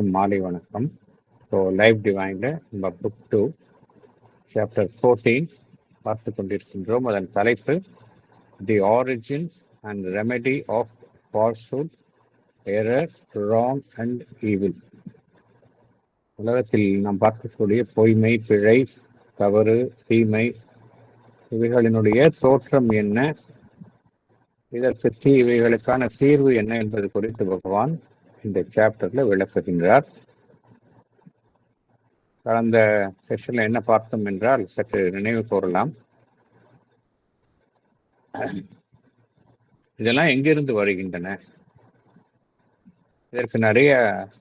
அனைவருக்கும் மாலை வணக்கம். ஸோ லைஃப் டிவைன்ல நம்ம புக் 2 சாப்டர் 14 பார்த்து கொண்டிருக்கின்றோம். அதன் தலைப்பு the origin and remedy of falsehood, error, wrong and evil. உலகத்தில் நாம் பார்க்கக்கூடிய பொய்மை, பிழை, தவறு, தீமை இவைகளினுடைய தோற்றம் என்ன, இதற்கு இவைகளுக்கான தீர்வு என்ன என்பது குறித்து பகவான் இந்த சாப்டர்ல விளக்குகின்றார். கடந்த செஷன்ல என்ன பார்த்தோம் என்றால் சற்று நினைவு கூறலாம். இதெல்லாம் எங்கிருந்து வருகின்றன, இதற்கு நிறைய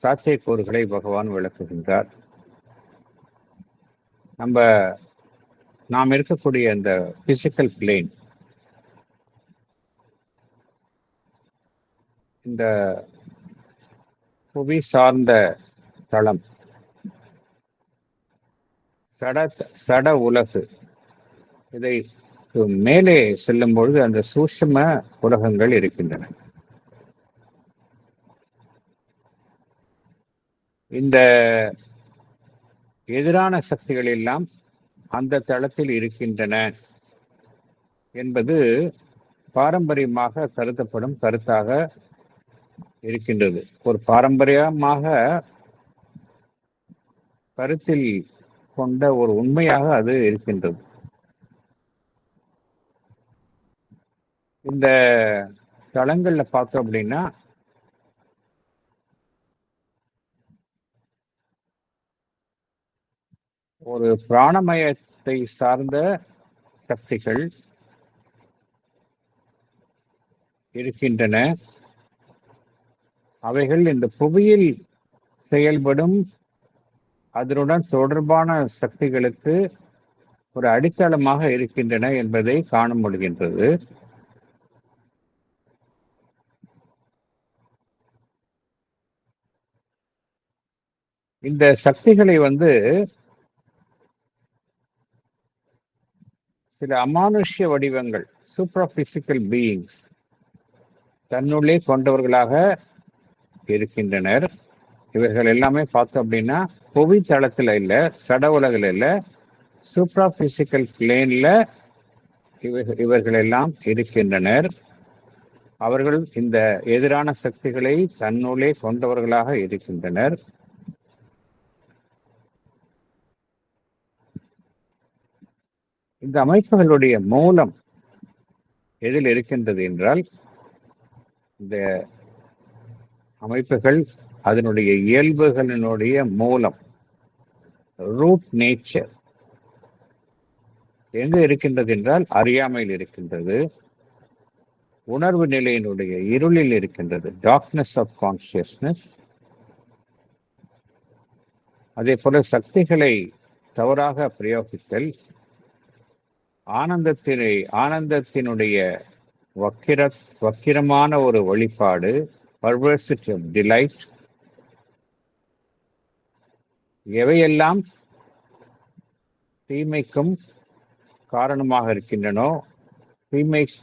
சாத்தியக்கூறுகளை பகவான் விளக்குகின்றார். நாம் இருக்கக்கூடிய இந்த பிசிக்கல் பிளேன், இந்த புவி சார்ந்த தளம், சட உலகு, இதை மேலே செல்லும் பொழுது அந்த சூட்சும உலகங்கள் இருக்கின்றன. இந்த எதிரான சக்திகள் எல்லாம் அந்த தளத்தில் இருக்கின்றன என்பது பாரம்பரியமாக கருதப்படும் கருத்தாக இருக்கின்றது. ஒரு பாரம்பரியமாக கருத்தில் கொண்ட ஒரு உண்மையாக அது இருக்கின்றது. இந்த தளங்கள்ல பார்த்தோம் அப்படின்னா ஒரு பிராணமயத்தை சார்ந்த சக்திகள் இருக்கின்றன. அவைகள் இந்த புவியில் செயல்படும் அதனுடன் தொடர்பான சக்திகளுக்கு ஒரு அடித்தளமாக இருக்கின்றன என்பதை காண முடிகின்றது. இந்த சக்திகளை சில அமானுஷ்ய வடிவங்கள், சூப்பர் பிசிக்கல் பீயிங்ஸ் தன்னுள்ளே கொண்டவர்களாக இருக்கின்றனர். இவர்கள் எல்லாமே பார்த்தோம் அப்படின்னா புவி தளத்துல இல்ல, சட உலகில் இல்ல, சூப்பர் பிசிக்கல் பிளேன்ல இவர்கள் எல்லாம் இருக்கின்றனர். அவர்கள் இந்த எதிரான சக்திகளை தன்னுள்ளே கொண்டவர்களாக இருக்கின்றனர். இந்த அமைப்புகளுடைய மூலம் எதில் இருக்கின்றது என்றால், இந்த அமைப்புகள் அதனுடைய இயல்புகளினுடைய மூலம், ரூட் நேச்சர் எங்க இருக்கின்றது என்றால் அறியாமையில் இருக்கின்றது, உணர்வு நிலையினுடைய இருளில் இருக்கின்றது, டார்க்னஸ் ஆஃப் கான்சியஸ்னஸ். அதே போல சக்திகளை தவறாக பிரயோகித்தல், ஆனந்தத்தினுடைய வக்கிரமான ஒரு வெளிப்பாடு, perversity of delight, எவையெல்லாம் தீமைக்கும் காரணமாக இருக்கின்றனோ,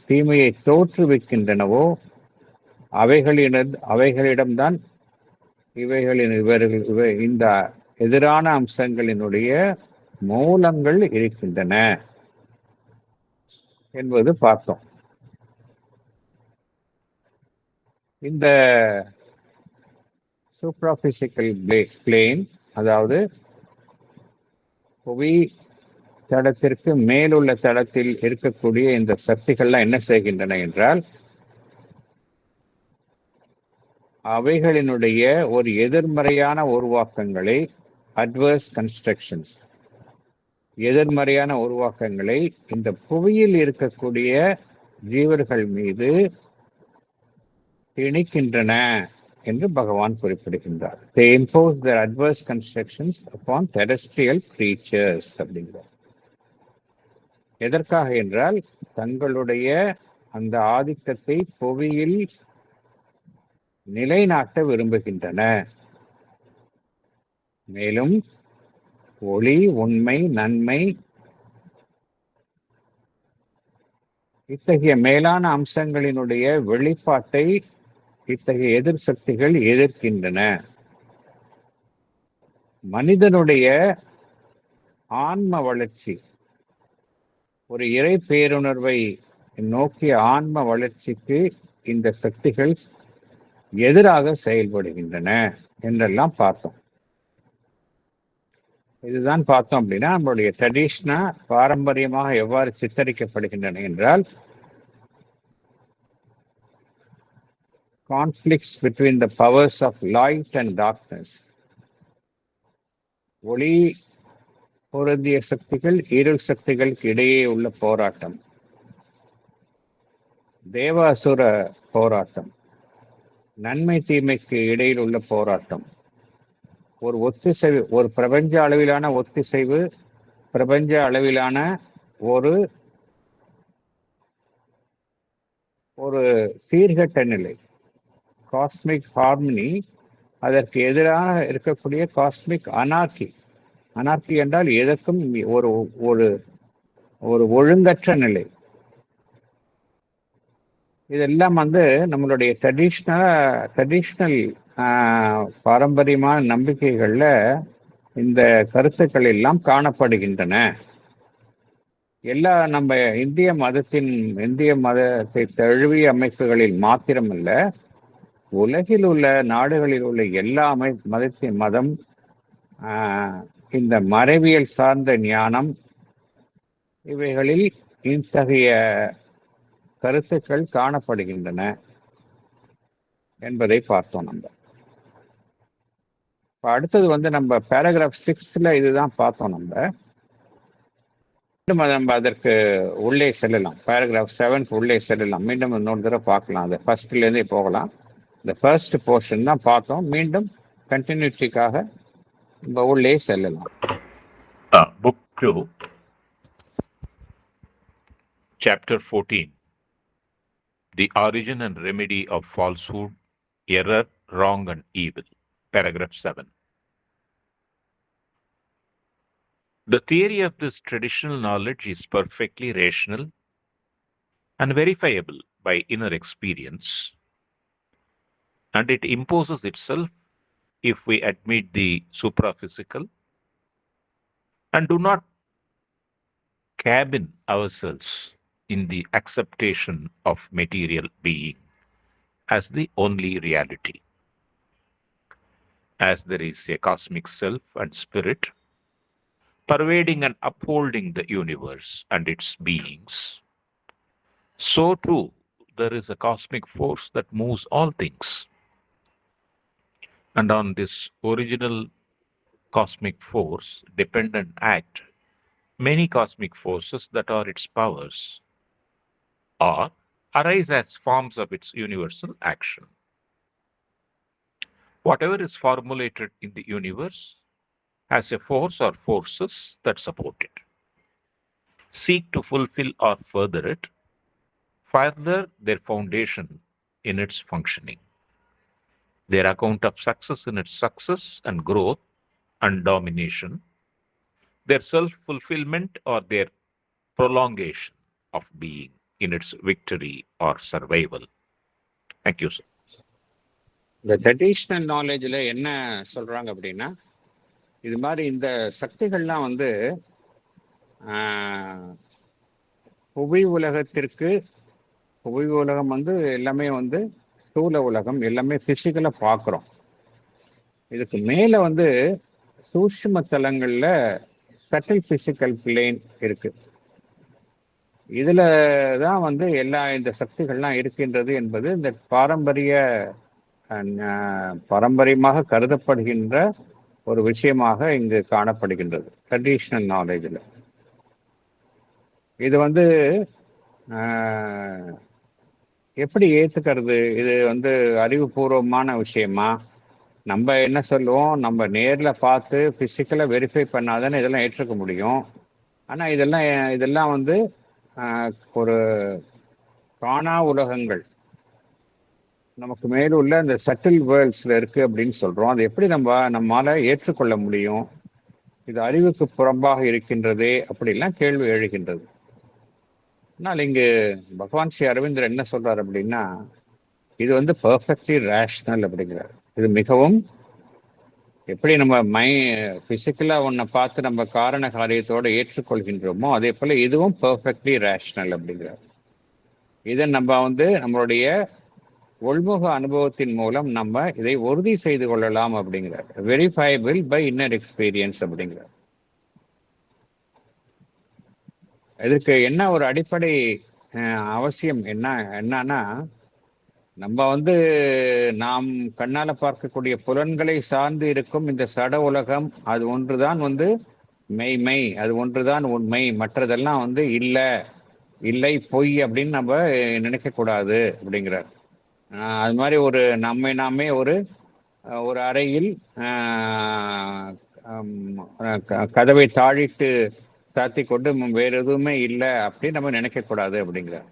தீமையை தோற்றுவிக்கின்றனவோ அவைகளிடம்தான் இந்த எதிரான அம்சங்களினுடைய மூலங்கள் இருக்கின்றன என்பது பார்த்தோம். இந்த சூப்ராபிசிக்கல் பிளேன், அதாவது புவி தளத்திற்கு மேலுள்ள தளத்தில் இருக்கக்கூடிய இந்த சக்திகள்லாம் என்ன செய்கின்றன என்றால், அவைகளினுடைய ஒரு எதிர்மறையான உருவாக்கங்களை, அட்வர்ஸ் கன்ஸ்ட்ரக்ஷன்ஸ், எதிர்மறையான உருவாக்கங்களை இந்த புவியில் இருக்கக்கூடிய ஜீவர்கள் மீது திணிக்கின்றன என்று பகவான் குறிப்பிடுகின்றார். They impose their adverse constructions upon terrestrial creatures அப்படிங்கிறார். எதற்காக என்றால், தங்களுடைய அந்த ஆதிக்கத்தை புவியில் நிலைநாட்ட விரும்புகின்றன. மேலும் ஒளி, உண்மை, நன்மை இத்தகைய மேலான அம்சங்களினுடைய வெளிப்பாட்டை இத்தகைய எதிர் சக்திகள் எதிர்க்கின்றன. மனிதனுடைய ஆன்ம வளர்ச்சி, ஒரு இறை பேருணர்வை நோக்கிய ஆன்ம வளர்ச்சிக்கு இந்த சக்திகள் எதிராக செயல்படுகின்றன என்றெல்லாம் பார்த்தோம். இதுதான் பார்த்தோம் அப்படின்னா நம்மளுடைய ட்ரெடிஷனா பாரம்பரியமாக எவ்வாறு சித்தரிக்கப்படுகின்றன என்றால், conflicts between the powers of light and darkness. ஒளி பொருந்திய சக்திகள் இருள் சக்திகளுக்கு இடையே உள்ள போராட்டம், தேவ அசுர போராட்டம், நன்மை தீமைக்கு இடையில் உள்ள போராட்டம், ஒரு ஒத்திசைவு, ஒரு பிரபஞ்ச அளவிலான ஒத்திசைவு, பிரபஞ்ச அளவிலான ஒரு ஒரு சீர்கட்ட நிலை, காஸ்மிக் ஹார்மனி. அதற்கு எதிராக இருக்கக்கூடிய காஸ்மிக் அனார்கி. அனார்கி என்றால் எதற்கும் ஒரு ஒரு ஒரு ஒழுங்கற்ற நிலை. இதெல்லாம் வந்து நம்மளுடைய ட்ரெடிஷ்னல் பாரம்பரியமான நம்பிக்கைகள்ல இந்த கருத்துக்கள் எல்லாம் காணப்படுகின்றன. எல்லா நம்ம இந்திய மதத்தை தழுவிய அமைப்புகளில் மாத்திரமல்ல, உலகில் உள்ள நாடுகளில் உள்ள எல்லா மதம் இந்த மறைவியல் சார்ந்த ஞானம் இவைகளில் இத்தகைய கருத்துக்கள் காணப்படுகின்றன என்பதை பார்த்தோம். அடுத்தது வந்து நம்ம பேராகிராஃப் 6ல இதுதான் பார்த்தோம். நம்ம அதற்கு உள்ளே செல்லலாம். பேராகிராஃப் 7 உள்ளே செல்லலாம். மீண்டும் இன்னொரு தடவை பார்க்கலாம். அது ஃபர்ஸ்ட்லேருந்தே போகலாம். இந்த ஃபர்ஸ்ட் போர்ஷன் தான் பார்த்தோம். மீண்டும் கண்டினியூட்டிக்காக நம்ம உள்ளே செல்லலாம். Book 2, Chapter 14, The Origin and Remedy of Falsehood, Error, Wrong and Evil. Paragraph 7. The theory of this traditional knowledge is perfectly rational and verifiable by inner experience, and it imposes itself if we admit the supraphysical and do not cabin ourselves in the acceptation of material being as the only reality. As there is a cosmic self and spirit pervading and upholding the universe and its beings, so too there is a cosmic force that moves all things. And on this original cosmic force depend and act many cosmic forces that are its powers or arise as forms of its universal action. Whatever is formulated in the universe has a force or forces that support it, seek to fulfill or further it, further their foundation in its functioning, their account of success in its success and growth and domination, their self-fulfillment or their prolongation of being in its victory or survival. Thank you, sir. இந்த traditional நாலேஜில் என்ன சொல்கிறாங்க அப்படின்னா, இது மாதிரி இந்த சக்திகள்லாம் வந்து புவி உலகம் வந்து எல்லாமே வந்து ஸ்தூல உலகம், எல்லாமே ஃபிசிக்கலாக பார்க்குறோம். இதுக்கு மேலே வந்து சூட்சும தலங்களில் சட்டில் ஃபிசிக்கல் பிளேன் இருக்கு. இதில் தான் வந்து இந்த சக்திகள்லாம் இருக்கின்றது என்பது இந்த பாரம்பரியமாக கருதப்படுகின்ற ஒரு விஷயமாக இங்கு காணப்படுகின்றது ட்ரெடிஷ்னல் நாலேஜில். இது வந்து எப்படி ஏற்றுக்கிறது? இது வந்து அறிவுபூர்வமான விஷயமா? நம்ம என்ன சொல்லுவோம், நம்ம நேரில் பார்த்து ஃபிசிக்கலாக வெரிஃபை பண்ணாதானே இதெல்லாம் ஏற்றுக்க முடியும். ஆனால் இதெல்லாம் வந்து ஒரு காணா உலகங்கள், நமக்கு மேலுள்ள இந்த சட்டில் வேர்ல்ட்ஸில் இருக்குது அப்படின்னு சொல்கிறோம். அது எப்படி நம்மால் ஏற்றுக்கொள்ள முடியும்? இது அறிவுக்கு புறம்பாக இருக்கின்றதே அப்படிலாம் கேள்வி எழுகின்றது. ஆனால் இங்கு பகவான் ஸ்ரீ அரவிந்தர் என்ன சொல்கிறார் அப்படின்னா, இது வந்து பர்ஃபெக்ட்லி ரேஷ்னல் அப்படிங்கிறார். இது மிகவும் எப்படி நம்ம பிசிக்கலா ஒன்றை பார்த்து நம்ம காரண காரியத்தோட ஏற்றுக்கொள்கின்றோமோ அதே போல இதுவும் பெர்ஃபெக்ட்லி ரேஷனல் அப்படிங்கிறார். இதை நம்ம நம்மளுடைய உள்முக அனுபவத்தின் மூலம் நம்ம இதை உறுதி செய்து கொள்ளலாம் அப்படிங்கிறார். வெரிஃபைபிள் பை இன்னர் எக்ஸ்பீரியன்ஸ் அப்படிங்கிறார். இதுக்கு என்ன ஒரு அடிப்படை அவசியம் என்னன்னா நம்ம நாம் கண்ணால பார்க்கக்கூடிய புலன்களை சார்ந்து இருக்கும் இந்த சட உலகம் அது ஒன்றுதான் மெய்மை, அது ஒன்றுதான் உண்மை, மற்றதெல்லாம் இல்லை பொய் அப்படின்னு நம்ம நினைக்க கூடாது அப்படிங்கிறார். அது மாதிரி நாமே ஒரு அறையில் கதவை தாழிட்டு சாத்தி கொண்டு வேற எதுவுமே இல்லை அப்படின்னு நம்ம நினைக்க கூடாது அப்படிங்கிறார்.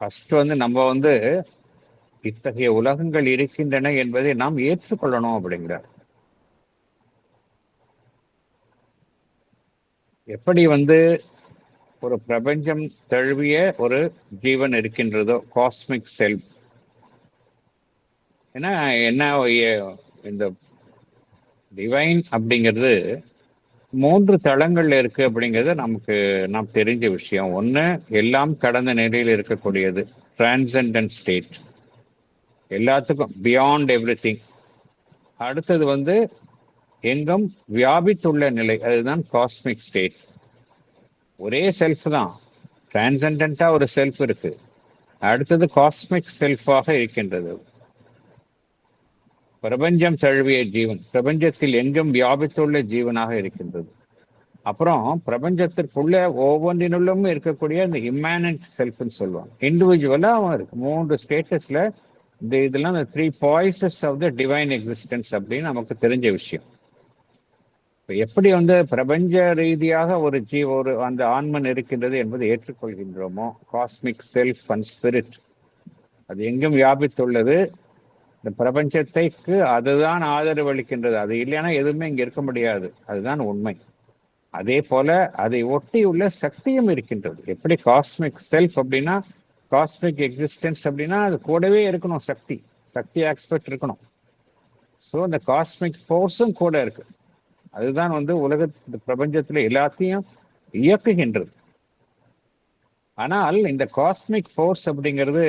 ஃபர்ஸ்ட் நம்ம இத்தகைய உலகங்கள் இருக்கின்றன என்பதை நாம் ஏற்றுக்கொள்ளணும் அப்படிங்கிறார். எப்படி ஒரு பிரபஞ்சம் தழுவிய ஒரு ஜீவன் இருக்கின்றதோ, காஸ்மிக் செல்ஃப், ஏன்னா இந்த டிவைன் அப்படிங்கிறது 3 தளங்கள்ல இருக்கு அப்படிங்கிறது நாம் தெரிஞ்ச விஷயம். ஒன்று, எல்லாம் கடந்த நிலையில் இருக்கக்கூடியது, டிரான்செண்டன்ட் ஸ்டேட், எல்லாத்துக்கும் பியாண்ட் எவ்ரிதிங். அடுத்தது எங்கும் வியாபித்துள்ள நிலை, அதுதான் காஸ்மிக் ஸ்டேட். ஒரே செல்ஃப் தான், டிரான்செண்டண்டா ஒரு செல்ஃப் இருக்கு. அடுத்தது காஸ்மிக் செல்ஃபாக இருக்கின்றது, பிரபஞ்சம் தழுவிய ஜீவன், பிரபஞ்சத்தில் எங்கும் வியாபித்துள்ள ஜீவனாக இருக்கின்றது. அப்புறம் பிரபஞ்சத்திற்குள்ள ஒவ்வொன்றினுள்ளும் இருக்கக்கூடிய இந்த இம்மானன்ட் செல்ஃப்னு சொல்லுவாங்க. இண்டிவிஜுவலா இருக்கு 3 ஸ்டேட்டஸ்ல. இதெல்லாம் இந்த 3 பாய்ஸஸ் ஆஃப் த டிவைன் எக்ஸிஸ்டன்ஸ் அப்படின்னு நமக்கு தெரிஞ்ச விஷயம். எப்படி பிரபஞ்ச ரீதியாக ஒரு அந்த ஆன்மன் இருக்கின்றது என்பதை ஏற்றுக்கொள்கின்றோமோ, காஸ்மிக் செல்ஃப் அண்ட் ஸ்பிரிட் அது எங்கும் வியாபித்துள்ளது, இந்த பிரபஞ்சத்தைக்கு அதுதான் ஆதரவு அளிக்கின்றது, அது இல்லைன்னா எதுவுமே இங்க இருக்க முடியாது, அதுதான் உண்மை. அதே போல அதை ஒட்டி உள்ள சக்தியும் இருக்கின்றது. எப்படி காஸ்மிக் செல்ஃப் அப்படின்னா, காஸ்மிக் எக்ஸிஸ்டன்ஸ் அப்படின்னா அது கூடவே இருக்கணும், சக்தி ஆஸ்பெக்ட் இருக்கணும். ஸோ இந்த காஸ்மிக் ஃபோர்ஸும் கூட இருக்கு, அதுதான் இந்த பிரபஞ்சத்துல எல்லாத்தையும் இயக்குகின்றது. ஆனால் இந்த காஸ்மிக் ஃபோர்ஸ் அப்படிங்கிறது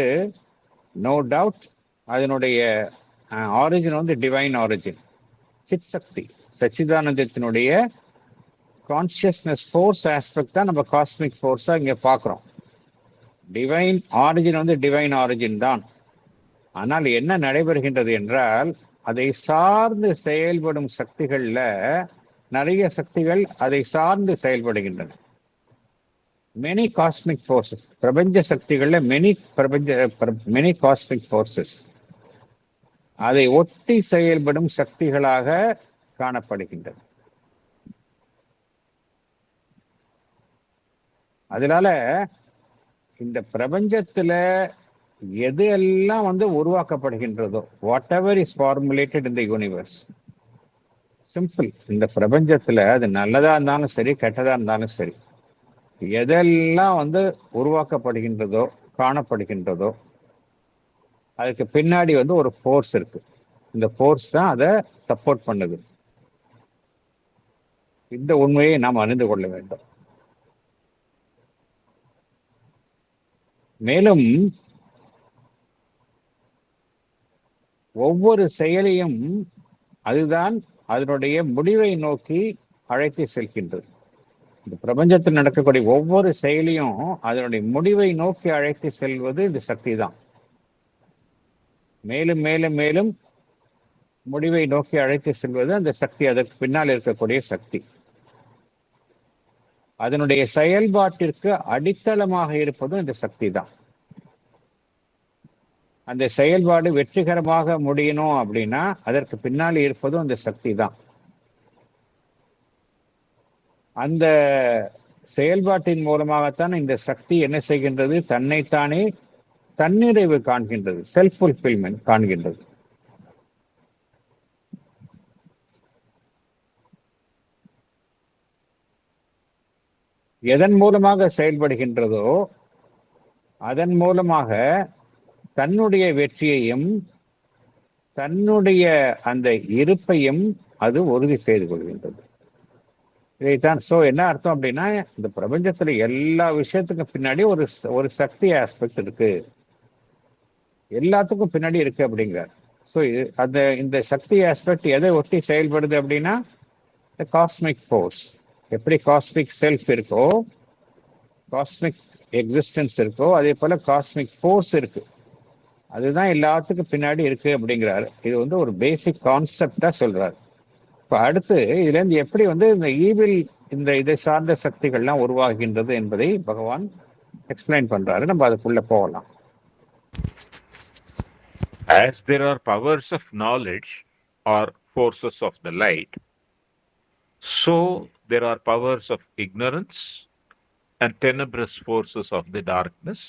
நோ டவுட் அதனுடைய ஆரிஜின் டிவைன் ஆரிஜின், சித் சக்தி, சச்சிதானந்தத்தினுடைய கான்சியஸ்னஸ் ஃபோர்ஸ் ஆஸ்பெக்ட் தான் நம்ம காஸ்மிக் ஃபோர்ஸா இங்க பார்க்குறோம். டிவைன் ஆரிஜின் டிவைன் ஆரிஜின் தான். ஆனால் என்ன நடைபெறுகின்றது என்றால், அதை சார்ந்து செயல்படும் சக்திகள்ல நிறைய சக்திகள் அதை சார்ந்து செயல்படுகின்றன. மெனி காஸ்மிக் ஃபோர்ஸஸ், பிரபஞ்ச சக்திகள்ல மெனி காஸ்மிக் ஃபோர்ஸஸ் அதை ஒட்டி செயல்படும் சக்திகளாக காணப்படுகின்றன. அதனால இந்த பிரபஞ்சத்துல எது எல்லாம் உருவாக்கப்படுகின்றதோ, whatever is formulated in the universe, simple, இந்த பிரபஞ்சத்துல அது நல்லதா இருந்தாலும் சரி கெட்டதா இருந்தாலும் சரி, எதெல்லாம் உருவாக்கப்படுகின்றதோ காணப்படுகின்றதோ அதுக்கு பின்னாடி ஒரு ஃபோர்ஸ் இருக்கு. இந்த ஃபோர்ஸ் தான் அதை சப்போர்ட் பண்ணுது. இந்த உண்மையை நாம் அறிந்து கொள்ள வேண்டும். மேலும் ஒவ்வொரு செயலையும் அதுதான் அதனுடைய முடிவை நோக்கி அழைத்து செல்கின்றது. இந்த பிரபஞ்சத்தில் நடக்கக்கூடிய ஒவ்வொரு செயலையும் அதனுடைய முடிவை நோக்கி அழைத்து செல்வது இந்த சக்தி தான். மேலும் மேலும் மேலும் முடிவை நோக்கி அழைத்து செல்வது அந்த சக்தி, அதற்கு பின்னால் இருக்கக்கூடிய சக்தி. அதனுடைய செயல்பாட்டிற்கு அடித்தளமாக இருப்பதும் இந்த சக்தி தான். அந்த செயல்பாடு வெற்றிகரமாக முடியணும் அப்படின்னா அதற்கு பின்னால் இருப்பதும் அந்த சக்தி தான். அந்த செயல்பாட்டின் மூலமாகத்தான் இந்த சக்தி என்ன செய்கின்றது, தன்னைத்தானே தன்னிறைவு காண்கின்றது, செல்ஃப் ஃபுல்ஃபில்மெண்ட் காண்கின்றது. எதன் மூலமாக செயல்படுகின்றதோ அதன் மூலமாக தன்னுடைய வெற்றியையும் தன்னுடைய அந்த இருப்பையும் அது உறுதி செய்து கொள்கின்றது. இதைத்தான் என்ன அர்த்தம் அப்படின்னா, இந்த பிரபஞ்சத்துல எல்லா விஷயத்துக்கும் பின்னாடி ஒரு சக்தி ஆஸ்பெக்ட் இருக்கு, எல்லாத்துக்கும் பின்னாடி இருக்கு அப்படிங்கிறார். ஸோ இந்த சக்தி ஆஸ்பெக்ட் எதை ஒட்டி செயல்படுது அப்படின்னா, காஸ்மிக் ஃபோர்ஸ். எப்படி காஸ்மிக் செல்ஃப் இருக்கோ, காஸ்மிக் எக்ஸிஸ்டன்ஸ் இருக்கோ, அதே போல காஸ்மிக் ஃபோர்ஸ் இருக்கு. அதுதான் எல்லாத்துக்கும் பின்னாடி இருக்கு அப்படிங்கிறாரு. இது ஒரு பேசிக் கான்செப்டா சொல்றாரு. இப்ப அடுத்து இதுல இருந்து எப்படி இந்த ஈவில், இதை சார்ந்த சக்திகள்லாம் உருவாகின்றது என்பதை பகவான் எக்ஸ்பிளைன் பண்றாரு. நம்ம அதுக்குள்ள போகலாம். As there are powers of knowledge or forces of the light, so there are powers of ignorance and tenebrous forces of the darkness,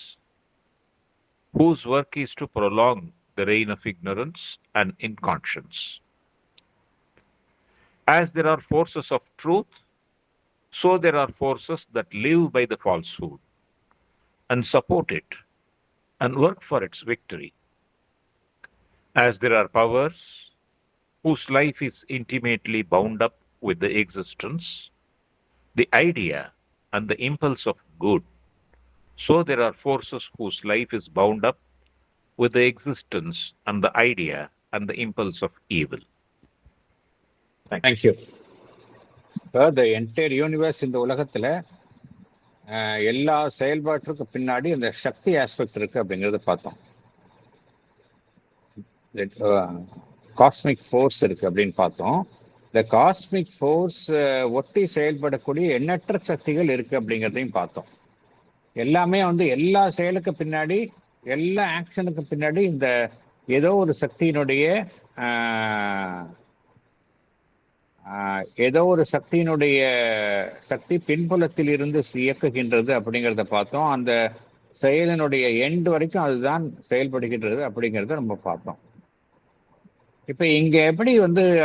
whose work is to prolong the reign of ignorance and inconscience. As there are forces of truth, so there are forces that live by the falsehood and support it and work for its victory. As there are powers whose life is intimately bound up with the existence, the idea, and the impulse of good, so there are forces whose life is bound up with the existence and the idea and the impulse of evil. Thank you. The entire universe இந்த உலகத்துல எல்லா செயல்பாட்டுக்கு பின்னாடி இந்த சக்தி aspect இருக்கு அப்படிங்கறத பார்த்தோம். Cosmic force இருக்கு அப்படின்னு பார்த்தோம். இந்த காஸ்மிக் ஃபோர்ஸ் ஒட்டி செயல்படக்கூடிய எண்ணற்ற சக்திகள் இருக்கு அப்படிங்கிறதையும் பார்த்தோம். எல்லாமே எல்லா செயலுக்கு பின்னாடி, எல்லா ஆக்ஷனுக்கு பின்னாடி இந்த ஏதோ ஒரு சக்தியினுடைய சக்தி பின்புலத்தில் இருந்து இயக்குகின்றது அப்படிங்கிறத பார்த்தோம். அந்த செயலினுடைய எண்ட் வரைக்கும் அதுதான் செயல்படுகின்றது அப்படிங்கிறத நம்ம பார்த்தோம். இப்ப இங்க எப்படி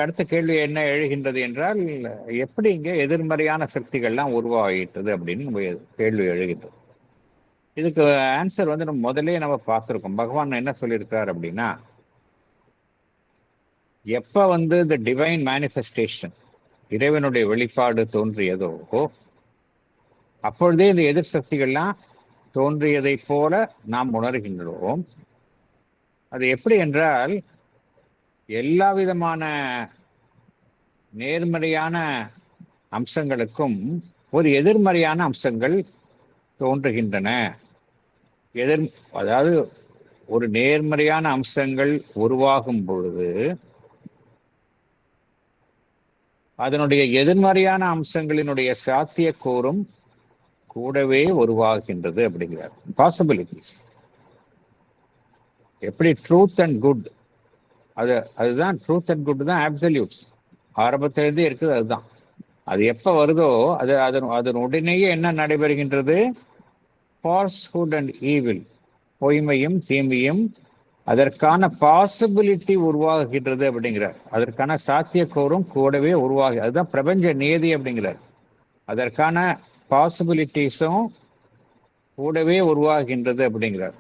அடுத்த கேள்வி என்ன எழுகின்றது என்றால், எப்படி இங்க எதிர்மறையான சக்திகள்லாம் உருவாகிட்டது அப்படின்னு நம்ம கேள்வி எழுகின்றது. இதுக்கு ஆன்சர் நம்ம முதலே நம்ம பார்த்துருக்கோம். பகவான் என்ன சொல்லியிருக்கார் அப்படின்னா, எப்ப இந்த டிவைன் மேனிஃபெஸ்டேஷன், இறைவனுடைய வெளிப்பாடு தோன்றியதோ, அப்பொழுதே இந்த எதிர் சக்திகள்லாம் தோன்றியதை போல நாம் உணர்கின்றோம். அது எப்படி என்றால், எல்லா விதமான நேர்மறையான அம்சங்களுக்கும் ஒரு எதிர்மறையான அம்சங்கள் தோன்றுகின்றன. அதாவது ஒரு நேர்மறையான அம்சங்கள் உருவாகும் பொழுது அதனுடைய எதிர்மறையான அம்சங்களினுடைய சாத்தியக்கூறும் கூடவே உருவாகின்றது அப்படிங்கிறார். பாசிபிலிட்டிஸ். எப்படி ட்ரூத் அண்ட் குட், அதுதான் ட்ரூத் அண்ட் குட் தான் அப்சல்யூட்ஸ். ஆரம்பத்திலிருந்தே இருக்குது. அதுதான். அது எப்ப வருதோ அதன் உடனேயே என்ன நடைபெறுகின்றது? ஃபால்ஸ்ஹுட் அண்ட் ஈவில், பொய்மையும் தீமையும் அதற்கான பாசிபிலிட்டி உருவாகுகின்றது அப்படிங்கிறார். அதற்கான சாத்தியக்கூறும் கூடவே உருவாகி, அதுதான் பிரபஞ்ச நியதி அப்படிங்கிறார். அதற்கான பாசிபிலிட்டிஸும் கூடவே உருவாகின்றது அப்படிங்கிறார்.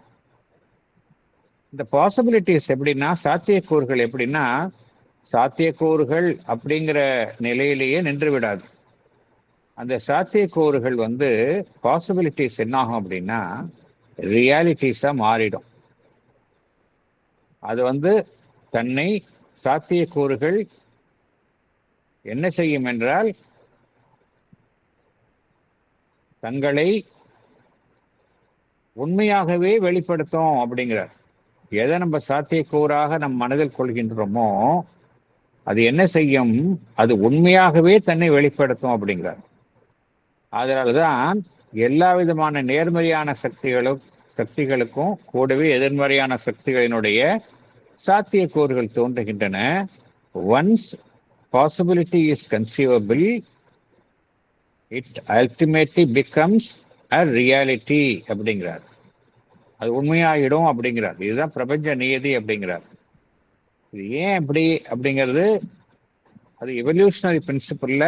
இந்த பாசிபிலிட்டிஸ் எப்படின்னா, சாத்தியக்கூறுகள் எப்படின்னா, சாத்தியக்கூறுகள் அப்படிங்கிற நிலையிலேயே நின்று விடாது. அந்த சாத்தியக்கூறுகள் பாசிபிலிட்டிஸ் என்ன ஆகும் அப்படின்னா ரியாலிட்டிஸா மாறிடும். அது தன்னை சாத்தியக்கூறுகள் என்ன செய்யும் என்றால், தங்களை உண்மையாகவே வெளிப்படுத்தும் அப்படிங்கிறார். எதை நம்ம சாத்தியக்கூறாக நம் மனதில் கொள்கின்றோமோ அது என்ன செய்யும்? அது உண்மையாகவே தன்னை வெளிப்படுத்தும் அப்படிங்கிறார். அதனால்தான் எல்லா விதமான நேர்மறையான சக்திகளுக்கும் கூடவே எதிர்மறையான சக்திகளினுடைய சாத்தியக்கூறுகள் தோன்றுகின்றன. Once possibility is conceivable, it ultimately becomes a reality அப்படிங்கிறார். அது உண்மையாகிடும் அப்படிங்கிறார். இதுதான் பிரபஞ்ச நியதி அப்படிங்கிறார். இது ஏன் அப்படி அப்படிங்கிறது அது எவல்யூஷனரி பிரின்சிபல்ல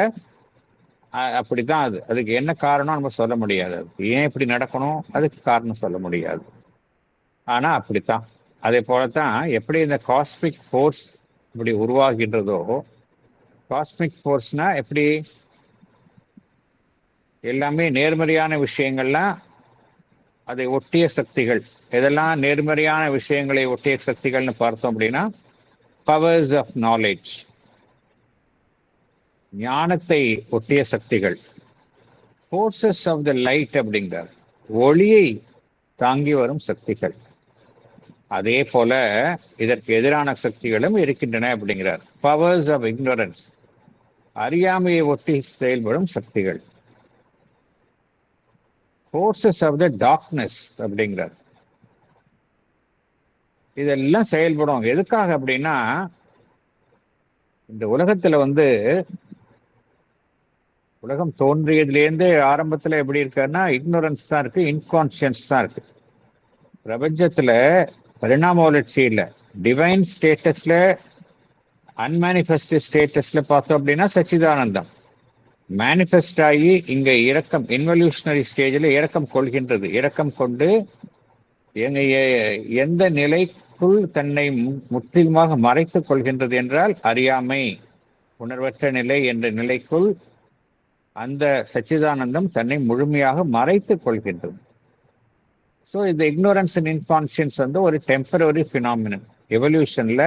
அப்படித்தான். அதுக்கு என்ன காரணம் நம்ம சொல்ல முடியாது. ஏன் இப்படி நடக்கணும் அதுக்கு காரணம் சொல்ல முடியாது. ஆனா அப்படித்தான். அதே போலத்தான் எப்படி இந்த காஸ்மிக் ஃபோர்ஸ் இப்படி உருவாகின்றதோ, காஸ்மிக் ஃபோர்ஸ்னா எப்படி? எல்லாமே நேர்மறையான விஷயங்கள்லாம் அதை ஒட்டிய சக்திகள். எதெல்லாம் நேர்மறையான விஷயங்களை ஒட்டிய சக்திகள்னு பார்த்தோம் அப்படின்னா, பவர்ஸ் ஆஃப் நாலேஜ், ஞானத்தை ஒட்டிய சக்திகள். ஃபோர்ஸஸ் ஆஃப் த லைட் அப்படிங்கிறார், ஒளியை தாங்கி வரும் சக்திகள். அதே போல இதற்கு எதிரான சக்திகளும் இருக்கின்றன அப்படிங்கிறார். பவர்ஸ் ஆஃப் இக்னோரன்ஸ், அறியாமையை ஒட்டி செயல்படும் சக்திகள். ஃபோர்ஸஸ் ஆஃப் த டார்க்னஸ் அப்படிங்கிறார். இதெல்லாம் செயல்படும் எதுக்காக அப்படின்னா, இந்த உலகத்துல உலகம் தோன்றியதுலேருந்து ஆரம்பத்துல எப்படி இருக்காருன்னா இக்னோரன்ஸ் தான் இருக்கு, இன்கான்சியன்ஸ் தான் இருக்கு. பிரபஞ்சத்துல பரிணாம வளர்ச்சி இல்லை, டிவைன் ஸ்டேட்டஸ்ல அன்மேனிஃபெஸ்ட் ஸ்டேட்டஸ்ல பார்த்தோம் அப்படின்னா சச்சிதானந்தம். மேனிஃபெஸ்ட் ஆகி இங்க இறக்கம், இன்வல்யூஷனரி ஸ்டேஜில் இறக்கம் கொள்கின்றது. இறக்கம் கொண்டு எந்த நிலைக்குள் தன்னை முற்றிலுமாக மறைத்துக் கொள்கின்றது என்றால் அறியாமை, உணர்வற்ற நிலை என்ற நிலைக்குள் அந்த சச்சிதானந்தம் தன்னை முழுமையாக மறைத்துக் கொள்கின்றது. ஸோ இந்த இக்னோரன்ஸ் அண்ட் இன்கான்சியன்ஸ் ஒரு டெம்பரரி ஃபினாமினன், எவல்யூஷன்ல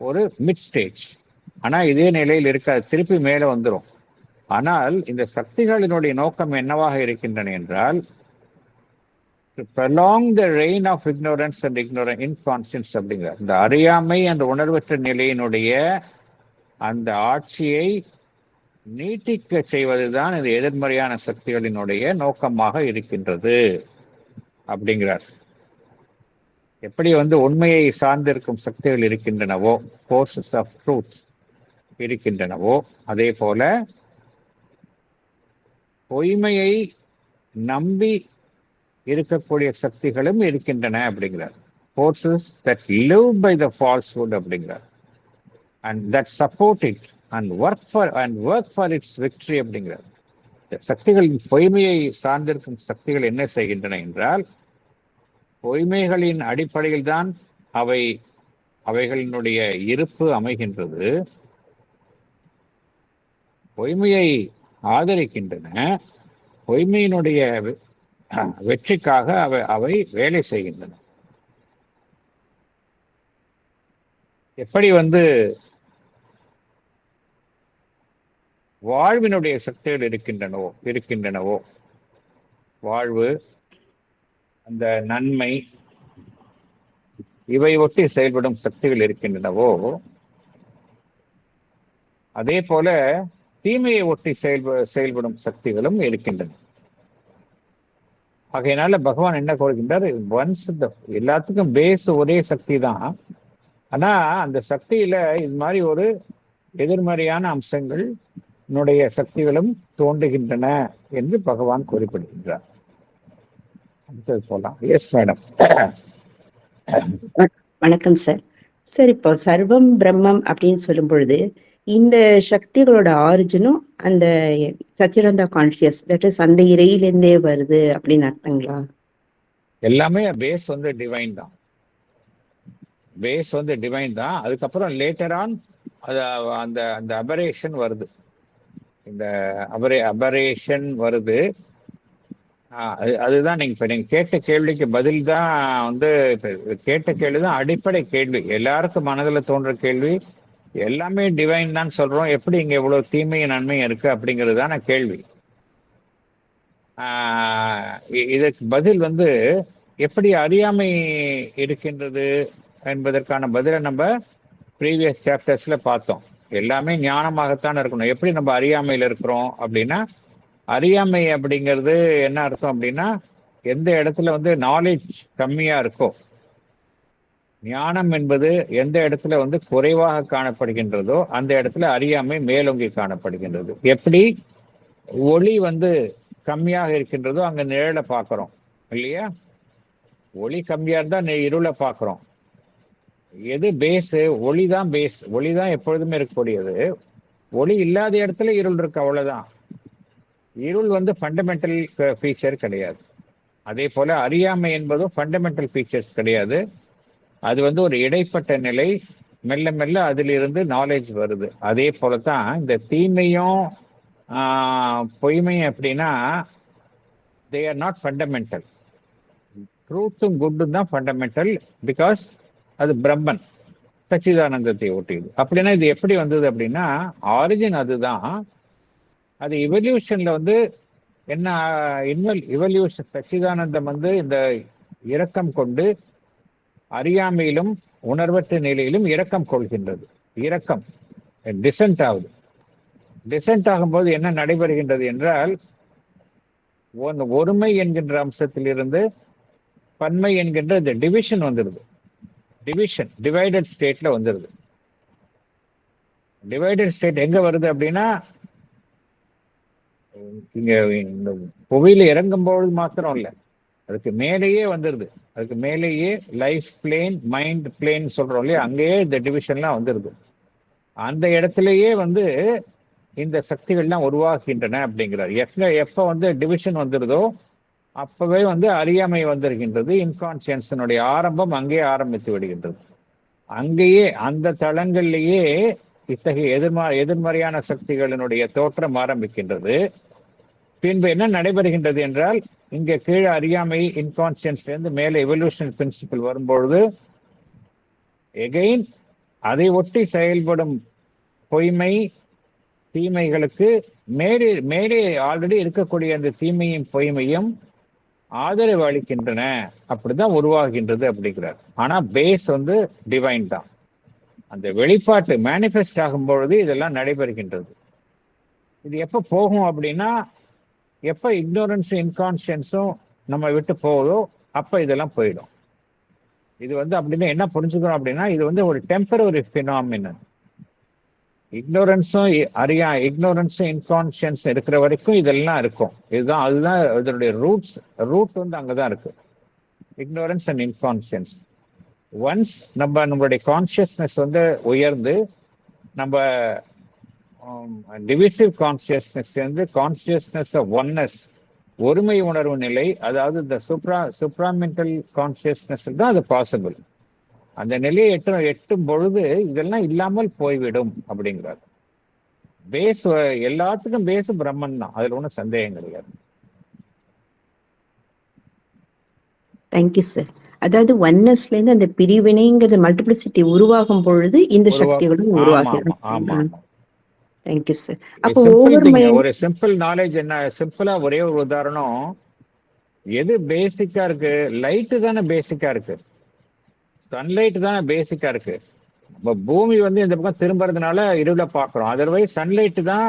ஒரு மிட் ஸ்டேஜ். ஆனா இதே நிலையில் இருக்காது, திருப்பி மேலே வந்துடும். ஆனால் இந்த சக்திகளினுடைய நோக்கம் என்னவாக இருக்கின்றன என்றால், to prolong the reign of ignorance and inconscience அப்படிங்கிறார். இந்த அறியாமை அந்த உணர்வற்ற நிலையினுடைய அந்த ஆட்சியை நீட்டிக்க செய்வதுதான் இந்த எதிர்மறையான சக்திகளினுடைய நோக்கமாக இருக்கின்றது அப்படிங்கிறார். எப்படி உண்மையை சார்ந்திருக்கும் சக்திகள் இருக்கின்றனவோ, ஃபோர்ஸஸ் ஆஃப் ட்ரூத் இருக்கின்றனவோ, அதே போல பொய்மையை நம்பி இருக்கக்கூடிய சக்திகளும் இருக்கின்றன அப்படிங்கிறார். Forces that live by the falsehood அப்படிங்கிறார், and that support it and work for its victory அப்படிங்கிறார். சக்திகள், பொய்மையை சார்ந்திருக்கும் சக்திகள் என்ன செய்கின்றன என்றால், பொய்மைகளின் அடிப்படையில் தான் அவைகளினுடைய இருப்பு அமைகின்றது. பொய்மையை ஆதரிக்கின்றன, பொய்மையினுடைய வெற்றிக்காக அவை வேலை செய்கின்றன. எப்படி வாழ்வினுடைய சக்திகள் இருக்கின்றனவோ, வாழ்வு, அந்த நன்மை, இவை ஒட்டி செயல்படும் சக்திகள் இருக்கின்றனவோ, அதே போல தீமையை ஒட்டி செயல்படும் சக்திகளும் இருக்கின்றன. ஆகையினால பகவான் என்ன கூறுகின்றார், எல்லாத்துக்கும் பேஸ் ஒரே சக்தி தான். ஆனா அந்த சக்தியில இது மாதிரி ஒரு எதிர்மறையான அம்சங்கள் சக்திகளும் தோன்றுகின்றன என்று பகவான் குறிப்பிடுகின்றார். அடுத்தது போலாம். Yes madam. வணக்கம் சார். சார், இப்போ சர்வம் பிரம்மம் அப்படின்னு சொல்லும் பொழுது இந்த சக்திகளோட ஆரிஜினும் அந்த சச்சிதானந்த கான்சியஸ், தட் இஸ் அந்த இறையிலேருந்தே வருது அப்படின்னு அர்த்தங்களா? எல்லாமே பேஸ் டிவைன் தான். பேஸ் டிவைன் தான். அதுக்கப்புறம் லேட்டர் ஆன் அந்த அந்த அபரேஷன் வருது. இந்த அபரேஷன் வருது. அதுதான் நீங்க கேட்ட கேள்விக்கு பதில் தான் கேட்ட கேள்விதான் அடிப்படை கேள்வி. எல்லாருக்கும் மனதில் தோன்ற கேள்வி, எல்லாமே டிவைன் தான் சொல்றோம், எப்படி இங்க இவ்வளவு தீமையும் நன்மையும் இருக்கு அப்படிங்கிறது தான கேள்வி. இதற்கு பதில் எப்படி அறியாமை இருக்கின்றது என்பதற்கான பதிலை நம்ம ப்ரீவியஸ் சாப்டர்ஸ்ல பார்த்தோம். எல்லாமே ஞானமாகத்தான் இருக்கணும். எப்படி நம்ம அறியாமையில் இருக்கிறோம் அப்படின்னா, அறியாமை அப்படிங்கிறது என்ன அர்த்தம் அப்படின்னா, எந்த இடத்துல நாலேஜ் கம்மியா இருக்கோ, ஞானம் என்பது எந்த இடத்துல குறைவாக காணப்படுகின்றதோ அந்த இடத்துல அறியாமை மேலோங்கி காணப்படுகின்றது. எப்படி ஒளி கம்மியாக இருக்கின்றதோ அங்க நிழலை பார்க்கிறோம் இல்லையா? ஒளி கம்மியா இருந்தா இருளை பார்க்கிறோம். எது பேஸ்? ஒளிதான் பேஸ். ஒளிதான் எப்பொழுதுமே இருக்கக்கூடியது. ஒளி இல்லாத இடத்துல இருள் இருக்கு, அவ்வளவுதான். இருள் ஃபண்டமெண்டல் ஃபீச்சர் கிடையாது. அதே போல அறியாமை என்பதும் ஃபண்டமெண்டல் ஃபீச்சர்ஸ் கிடையாது. அது ஒரு இடைப்பட்ட நிலை. மெல்ல மெல்ல அதிலிருந்து நாலேஜ் வருது. அதே போலதான் இந்த தீமையும் பொய்மையும் எப்படின்னா, தே ஆர் நாட் ஃபண்டமெண்டல். ட்ரூத்தும் குட்டும் தான் ஃபண்டமெண்டல். பிகாஸ் அது பிரம்மன், சச்சிதானந்தத்தை ஒட்டியது. அப்படின்னா இது எப்படி வந்தது அப்படின்னா, ஆரிஜின் அதுதான். அது இவல்யூஷன்ல வந்து என்ன, இவல்யூஷன் சச்சிதானந்தம் வந்து இந்த இரக்கம் கொண்டு அறியாமையிலும் உணர்வற்ற நிலையிலும் இரக்கம் கொள்கின்றது. இரக்கம் டிசென்ட் ஆகுது. டிசென்ட் ஆகும்போது என்ன நடைபெறுகின்றது என்றால், ஒருமை என்கின்ற அம்சத்திலிருந்து பன்மை என்கின்ற இந்த டிவிஷன் வந்துடுது. டிவிஷன் டிவைடட் ஸ்டேட்ல வந்துடுது. டிவைடட் ஸ்டேட் எங்க வருது அப்படின்னா, இங்க இந்த புவியில இறங்கும்போது மாத்திரம் இல்லை, அதுக்கு மேலேயே வந்துடுது. அதுக்கு மேலேயே லைஃப் பிளேன், மைண்ட் பிளேன் சொல்றோம் இல்லையா, அங்கேயே இந்த டிவிஷன்லாம் வந்துடுது. அந்த இடத்துலயே வந்து இந்த சக்திகள்லாம் உருவாகின்றன அப்படிங்கிறார். எப்ப வந்து டிவிஷன் வந்துடுதோ அப்பவே வந்து அறியாமை வந்திருக்கின்றது. இன்கான்சியன்ஸினுடைய ஆரம்பம் அங்கேயே ஆரம்பித்து விடுகின்றது. அங்கேயே அந்த தளங்கள்லேயே இத்தகைய எதிர்மறையான சக்திகளினுடைய தோற்றம் ஆரம்பிக்கின்றது. பின்பு என்ன நடைபெறுகின்றது என்றால், இங்க கீழே அறியாமை இன்கான்சியன்ஸ்ல இருந்து மேலே எவல்யூஷன் பிரின்சிபல் வரும்பொழுது எகெயின் அதை ஒட்டி செயல்படும் பொய்மை தீமைகளுக்கு மேலே மேலே ஆல்ரெடி இருக்கக்கூடிய அந்த தீமையும் பொய்மையும் ஆதரவு அளிக்கின்றன. அப்படிதான் உருவாகின்றது அப்படிங்கிறார். ஆனா பேஸ் வந்து டிவைன் தான். அந்த வெளிப்பாட்டு மேனிஃபெஸ்ட் ஆகும் பொழுது இதெல்லாம் நடைபெறுகின்றது. இது எப்ப போகும் அப்படின்னா, எப்ப இக்னோரன்ஸும் இன்கான்சியன்ஸும் நம்ம விட்டு போகுதோ அப்ப இதெல்லாம் போயிடும். இது வந்து அப்படின்னா என்ன புரிஞ்சுக்கணும் அப்படின்னா, இது வந்து ஒரு டெம்பரரி பினாமினன். இக்னோரன்ஸும் இன்கான்சியன்ஸ் இருக்கிற வரைக்கும் இதெல்லாம் இருக்கும். அதுதான் இதனுடைய ரூட் வந்து அங்கதான் இருக்கு. Ignorance and inconscience. ஒன்ஸ் நம்மளுடைய கான்சியஸ்னஸ் வந்து உயர்ந்து நம்ம டிவிசிவ் கான்சியஸ்னஸ் வந்து கான்சியஸ்னஸ் ஆஃப் ஒன்னஸ், ஒருமை உணர்வு நிலை, அதாவது இந்த சுப்ராமெண்டல் கான்சியஸ்னஸ் தான் அது பாசிபிள். அந்த நிலையை எட்டும் பொழுது இதெல்லாம் இல்லாமல் போய்விடும் அப்படிங்கிறார். பேஸ் எல்லாத்துக்கும் பேஸ் பிரம்மன் தான், அதுல ஒன்றும் சந்தேகம் கிடையாது. Thank you sir. அதாவது ஒன்னஸ்ல இருந்து அந்த பிரிவினைங்கிறது மல்டிபிளிசிட்டி உருவாகும் பொழுது இந்த சக்திகளும் உருவாகும். Thank you sir. அப்போ ஒரு சிம்பிள் நாலேஜ் என்ன, சிம்பிளா ஒரே ஒரு உதாரணம். எது பேசிக்கா இருக்கு? லைட்டு தானே பேசிக்கா இருக்கு. சன்லைட் தானே பேசிக்கா இருக்கு. பூமி வந்து இந்த பக்கம் திரும்புறதுனால இருள பாக்குறோம். அதர்வைஸ் சன்லைட் தான்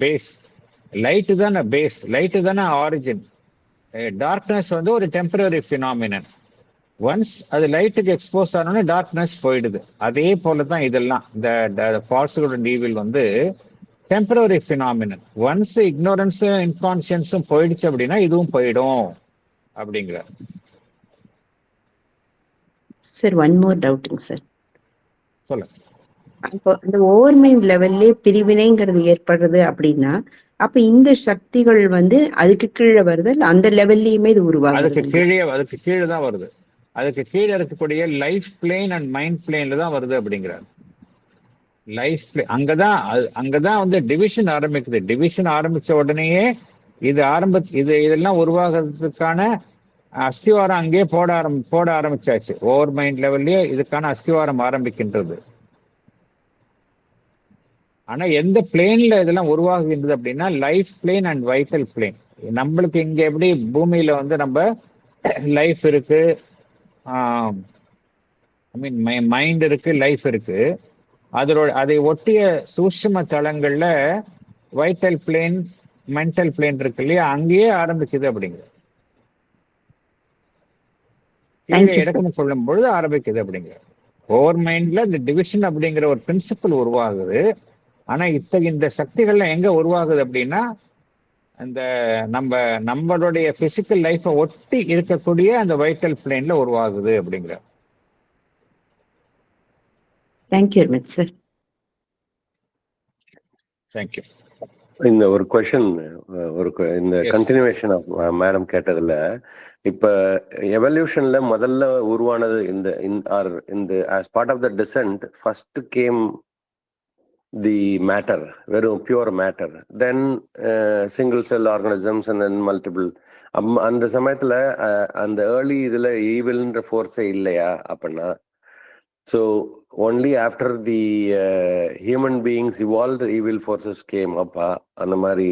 பேஸ், லைட்டு தானே பேஸ், லைட்டு தானே ஆரிஜின். டார்க்னஸ் வந்து ஒரு டெம்பரரி பினாமினன். ஒன்ஸ் அது லைட்டுக்கு எக்ஸ்போஸ் ஆனோன்னா டார்க்னஸ் போயிடுது. அதே போலதான் இதெல்லாம் இந்த ஃபால்ஸ்ஹுட் அண்ட் ஈவில் வந்து டெம்பரரி பினாமினன். ஒன்ஸ் இக்னோரன்ஸும் இன்கான்சியன்ஸும் போயிடுச்சு அப்படின்னா இதுவும் போயிடும் அப்படிங்கிறார். சார் ஒன் மோர் டவுட்டுங்க சார். சொல்லுங்க. அப்போ அந்த ஓவர்மைண்ட் லெவல்லே பிரிவினைங்கிறது ஏற்படுறது அப்படின்னா, அப்ப இந்த சக்திகள் வந்து அதுக்கு கீழே வருது, அந்த லெவல்லையுமே இது உருவாகுது? அதுக்கு கீழே தான் வருது. அதுக்கு கீழே இருக்கக்கூடிய லைஃப் பிளேன் அண்ட் மைண்ட் பிளேன்ல தான் வருது அப்படிங்கிறார். லைஃப் பிளேன் அங்கதான் வந்து டிவிஷன் ஆரம்பிக்குது. டிவிஷன் ஆரம்பிச்ச உடனேயே இதெல்லாம் உருவாகிறதுக்கான அஸ்திவாரம் அங்கேயே போட ஆரம்பிச்சாச்சு. ஓவர் மைண்ட் லெவல்லயே இதுக்கான அஸ்திவாரம் ஆரம்பிக்கின்றது. ஆனா எந்த பிளேன்ல இதெல்லாம் உருவாகுகின்றது அப்படின்னா, life plane and vital plane. நம்மளுக்கு இங்க எப்படி பூமியில வந்து நம்ம லைஃப் இருக்கு, மைண்ட் இருக்கு, லைஃப் இருக்கு. அதை ஒட்டிய சூட்சும தளங்கள்ல வைட்டல் பிளேன், மென்டல் பிளேன் இருக்கு இல்லையா, அங்கேயே ஆரம்பிக்குது அப்படிங்கிற இறக்கம் கொள்ளும் பொழுது ஆரம்பிக்குது அப்படிங்கிற. ஓவர் மைண்ட்ல இந்த டிவிஷன் அப்படிங்கிற ஒரு பிரின்சிபல் உருவாகுது. ஆனா இந்த சக்திகள்லாம் எங்க உருவாகுது அப்படின்னா, அந்த நம்மளுடைய பிசிக்கல் லைஃபை ஒட்டி இருக்கக்கூடிய அந்த வைட்டல் பிளேன்ல உருவாகுது அப்படிங்கிற. Thank you very much sir. Thank you. இந்த ஒரு கொஷன் இந்த Yes. கண்டினியூவேஷன் ஆஃப் மேடம் கேட்டதுல, இப்ப எவல்யூஷன்ல முதல்ல உருவானது இந்த as part of the descent first came the matter, வெறும் pure matter, then single cell organisms and then multiple. அந்த சமயத்துல அந்த ஏர்லி இதுல ஈவில்ன்ற ஃபோர்ஸே இல்லையா அப்படின்னா? So only after the human beings evolve evil forces came அப்பா, அந்த மாதிரி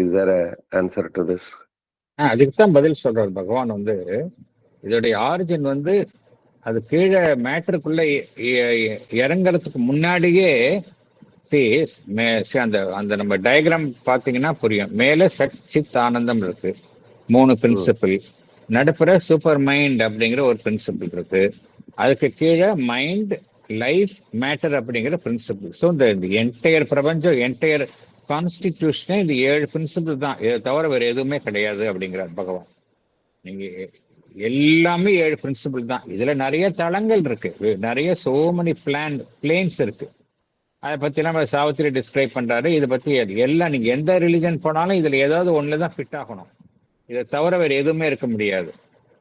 is there answer to this? அதுக்கு தான் பதில் சொல்றார் பகவான். இதோடைய ஆரிஜின் அது கீழே மேட்டருக்குள்ள இறங்குறதுக்கு முன்னாடியே அந்த அந்த நம்ம டயக்ராம் பார்த்தீங்கன்னா புரியும். மேலே சத் சித் ஆனந்தம் இருக்கு, 3 பிரின்சிபிள். நடுப்புற சூப்பர் மைண்ட் அப்படிங்கிற ஒரு பிரின்சிபிள் இருக்கு. அதுக்கு கீழே மைண்ட், லைஃப், மேட்டர் அப்படிங்கிற பிரின்சிபிள். ஸோ இந்த என்டையர் பிரபஞ்சம், என்டையர் கான்ஸ்டிடியூஷனே இந்த 7 பிரின்சிபிள் தான், இதை தவிர வேற எதுவுமே கிடையாது அப்படிங்கிறார் பகவான். நீங்க எல்லாமே 7 பிரின்சிபிள் தான். இதுல நிறைய தளங்கள் இருக்கு, நிறைய சோ மெனி பிளேன்ஸ் இருக்கு. அதை பத்தி நம்ம சாவித்திரி டிஸ்கிரைப் பண்றாரு. இதை பத்தி எல்லாம் நீங்க எந்த ரிலிஜன் போனாலும் இதுல ஏதாவது ஒண்ணுதான் ஃபிட் ஆகணும். இதை தவிர வேற எதுவுமே இருக்க முடியாது.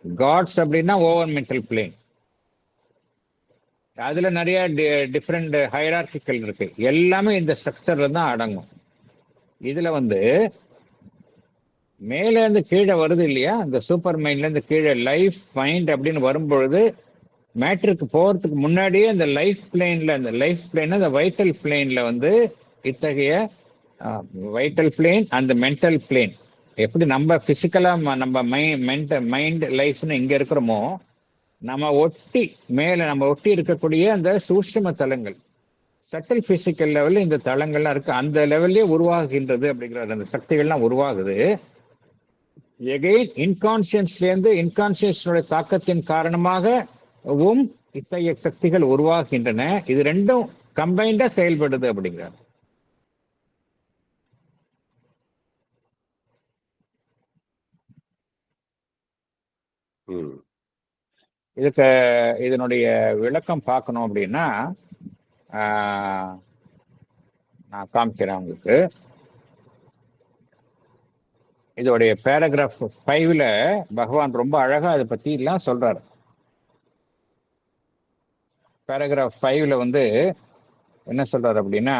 காட்ஸ் அப்படின்னா ஓவர் மென்டல் பிளேன், அதுல நிறைய டிஃப்ரெண்ட் ஹைரார்கிக்கல் இருக்கு. எல்லாமே இந்த ஸ்ட்ரக்சர்ல தான் அடங்கும். இதுல மேல இருந்து கீழே வருது இல்லையா, அந்த சூப்பர் மைண்ட்ல இருந்து கீழே லைஃப் மைண்ட் அப்படின்னு வரும்பொழுது, மேட்ருக்கு போறதுக்கு முன்னாடியே அந்த லைஃப் பிளேன்ல, அந்த லைஃப் பிளேன் அந்த வைட்டல் பிளேன்ல இத்தகைய வைட்டல் பிளேன் அந்த மென்டல் பிளேன், எப்படி நம்ம பிசிக்கலா நம்ம மைண்ட் லைஃப்னு இங்க இருக்கிறோமோ, நம்ம ஒட்டி இருக்கக்கூடிய அந்த சூட்சும தலங்கள், சட்டில் பிசிக்கல் லெவல்ல இந்த தளங்கள்லாம் இருக்கு. அந்த லெவல்லே உருவாகுகின்றது அப்படிங்கிற அந்த சக்திகள்லாம் உருவாகுது. எகைன் இன்கான்சியன்ஸ்லேருந்து, இன்கான்சியன்ஸோட தாக்கத்தின் காரணமாகவும் இத்தகைய சக்திகள் உருவாகின்றன. இது ரெண்டும் கம்பைண்டா செயல்படுது அப்படிங்கிறார். இதுக்கு இதனுடைய விளக்கம் பார்க்கணும் அப்படின்னா நான் காமிக்கிறேன் உங்களுக்கு. இதோடைய பேராகிராஃப் 5ல பகவான் ரொம்ப அழகா அதை பத்தி எல்லாம் சொல்றாரு. பேராகிராஃப் 5ல என்ன சொல்றாரு அப்படின்னா,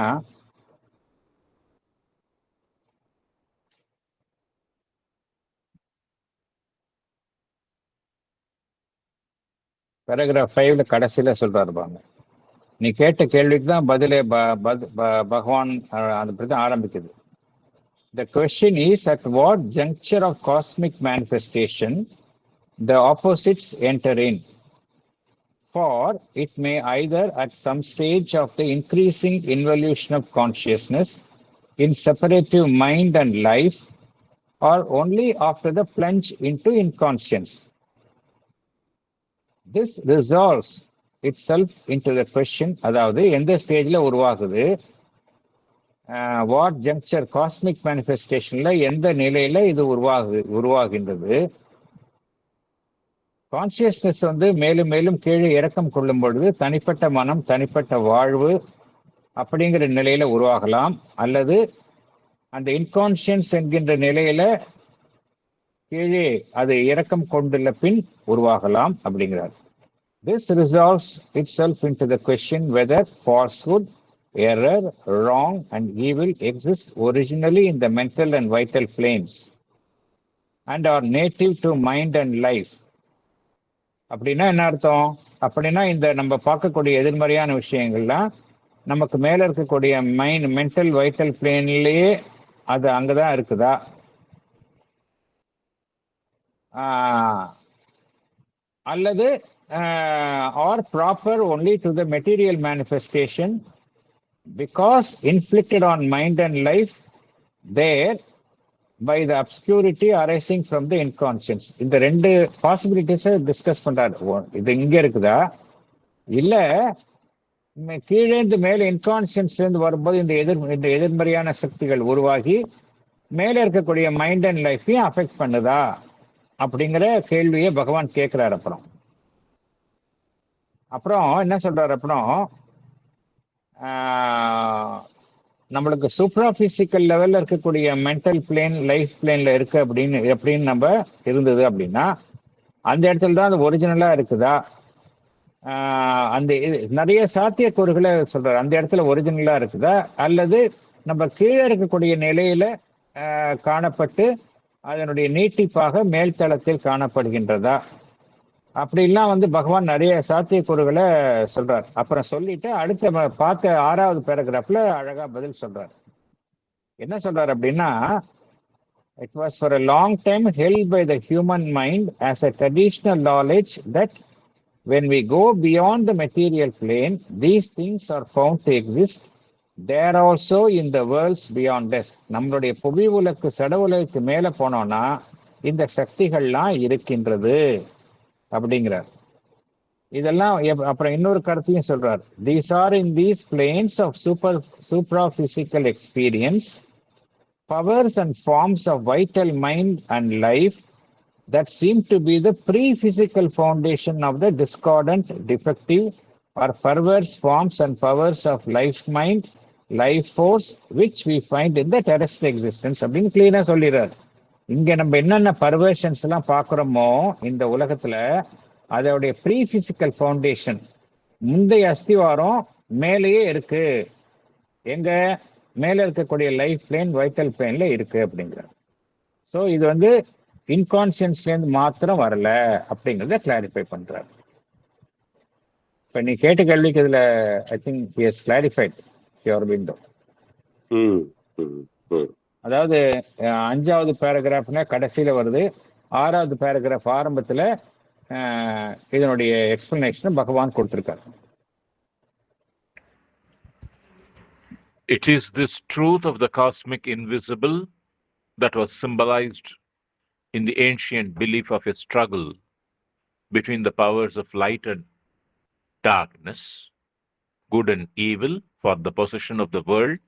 பேராகிராஃப் 5ல கடைசியில சொல்றாரு பாருங்க, நீ கேட்ட கேள்விக்கு தான் பதிலே பகவான் அப்படிதான் ஆரம்பிக்குது. The question is, at what juncture of cosmic manifestation the opposites enter in? For it may either at some stage of the increasing involution of consciousness in separative mind and life, or only after the plunge into inconscience. This resolves itself into the question, அதாவது எந்த ஸ்டேஜ்ல உருவாகுது, what ஜங்க்சர் cosmic மேனிஃபெஸ்டேஷன்ல எந்த நிலையில இது உருவாகின்றது. Consciousness மேலும் மேலும் கீழே இறக்கம் கொள்ளும் பொழுது தனிப்பட்ட மனம், தனிப்பட்ட வாழ்வு அப்படிங்கிற நிலையில உருவாகலாம், அல்லது அந்த இன்கான்சியன்ஸ் என்கின்ற நிலையில கீழே அது இறக்கம் கொண்டுள்ள பின் உருவாகலாம் அப்படிங்கிறார். This resolves itself into the question whether falsehood, error, wrong and evil exist originally in the mental and vital planes and are native to mind and life. அப்படின்னா என்ன அர்த்தம்? அப்படின்னா இந்த நம்ம பார்க்கக்கூடிய எதிர்மறையான விஷயங்கள்லாம் நமக்கு மேல இருக்கக்கூடிய மைண்ட், மென்டல், வைட்டல் பிளேன்லயே அது அங்கதான் இருக்குதா, அல்லது or proper only to the material manifestation because inflicted on mind and life there by the obscurity arising from the inconscience. இந்த ரெண்டு பாசிபிலிட்டிஸை டிஸ்கஸ் பண்றாரு. இது இங்க இருக்குதா, இல்ல கீழே இருந்து மேல இன்கான்சியன்ஸ்ல இருந்து வரும்போது இந்த எதிர்மறையான சக்திகள் உருவாகி மேல இருக்கக்கூடிய மைண்ட் அண்ட் லைஃபையும் அஃபெக்ட் பண்ணுதா அப்படிங்கிற கேள்வியை பகவான் கேட்கிறார். அப்புறம் என்ன சொல்றாரு, அப்புறம் நம்மளுக்கு சூப்பரா பிசிக்கல் லெவல்ல இருக்கக்கூடிய மென்டல் பிளேன் லைஃப் பிளேன்ல இருக்கு அப்படின்னு நம்ம இருந்தது அப்படின்னா அந்த இடத்துல தான் அது ஒரிஜினலா இருக்குதா? அந்த நிறைய சாத்தியக்கூறுகளை சொல்றாரு. அந்த இடத்துல ஒரிஜினலா இருக்குதா, அல்லது நம்ம கீழே இருக்கக்கூடிய நிலையில காணப்பட்டு அதனுடைய நீட்டிப்பாக மேல்தளத்தில் காணப்படுகின்றதா? அப்படிலாம் பகவான் நிறைய சாத்தியக்கூறுகளை சொல்றார். அப்புறம் சொல்லிட்டு அடுத்த பார்த்த 6வது பேராகிராஃப்ல அழகா பதில் சொல்றார். என்ன சொல்றார் அப்படின்னா, it was for a long time held by the human mind as a traditional knowledge that when we go beyond the material plane, these things are found to exist there also in the worlds beyond us. நம்மளுடைய புவி உலக்கு சட உலகுக்கு மேல போனோம்னா இந்த சக்திகள்லாம் இருக்கின்றது அப்படிங்கிறார். இதெல்லாம் அப்புறம் இன்னொரு கருத்தையும் சொல்றார். These are in these planes of supraphysical experience, powers and forms of vital mind and life that seem to be the pre-physical foundation of the discordant, defective or perverse forms and powers of life mind, life force, which we find in the terrestrial existence. அப்படின்னு கிளீனா சொல்லிடுறார். இங்க நம்ம என்னென்ன பர்வர்ஷன்ஸ் எல்லாம் பார்க்கிறோமோ இந்த உலகத்துல அதோடைய pre physical foundation, முந்தைய அஸ்திவாரம் மேலேயே இருக்கு. எங்க மேல இருக்கக்கூடிய லைஃப் பிளேன் வைட்டல் பிளேன்ல இருக்கு அப்படிங்கிறார். ஸோ இது இன்கான்சியன்ஸ்லேருந்து மாத்திரம் வரல அப்படிங்கிறத கிளாரிஃபை பண்றாரு. இப்ப நீ கேட்ட கேள்விக்கு இதுல I think he has clarified your window. அதாவது 5வது பேராகிராஃப்னா கடைசியில வருது, 6வது பேராகிராஃப் ஆரம்பத்துல இதனுடைய எக்ஸ்பிளனேஷன் பகவான் கொடுத்திருக்காரு. It is this truth of the cosmic invisible that was symbolized in the ancient belief of a struggle between the powers of light and darkness, good and evil, for the possession of the world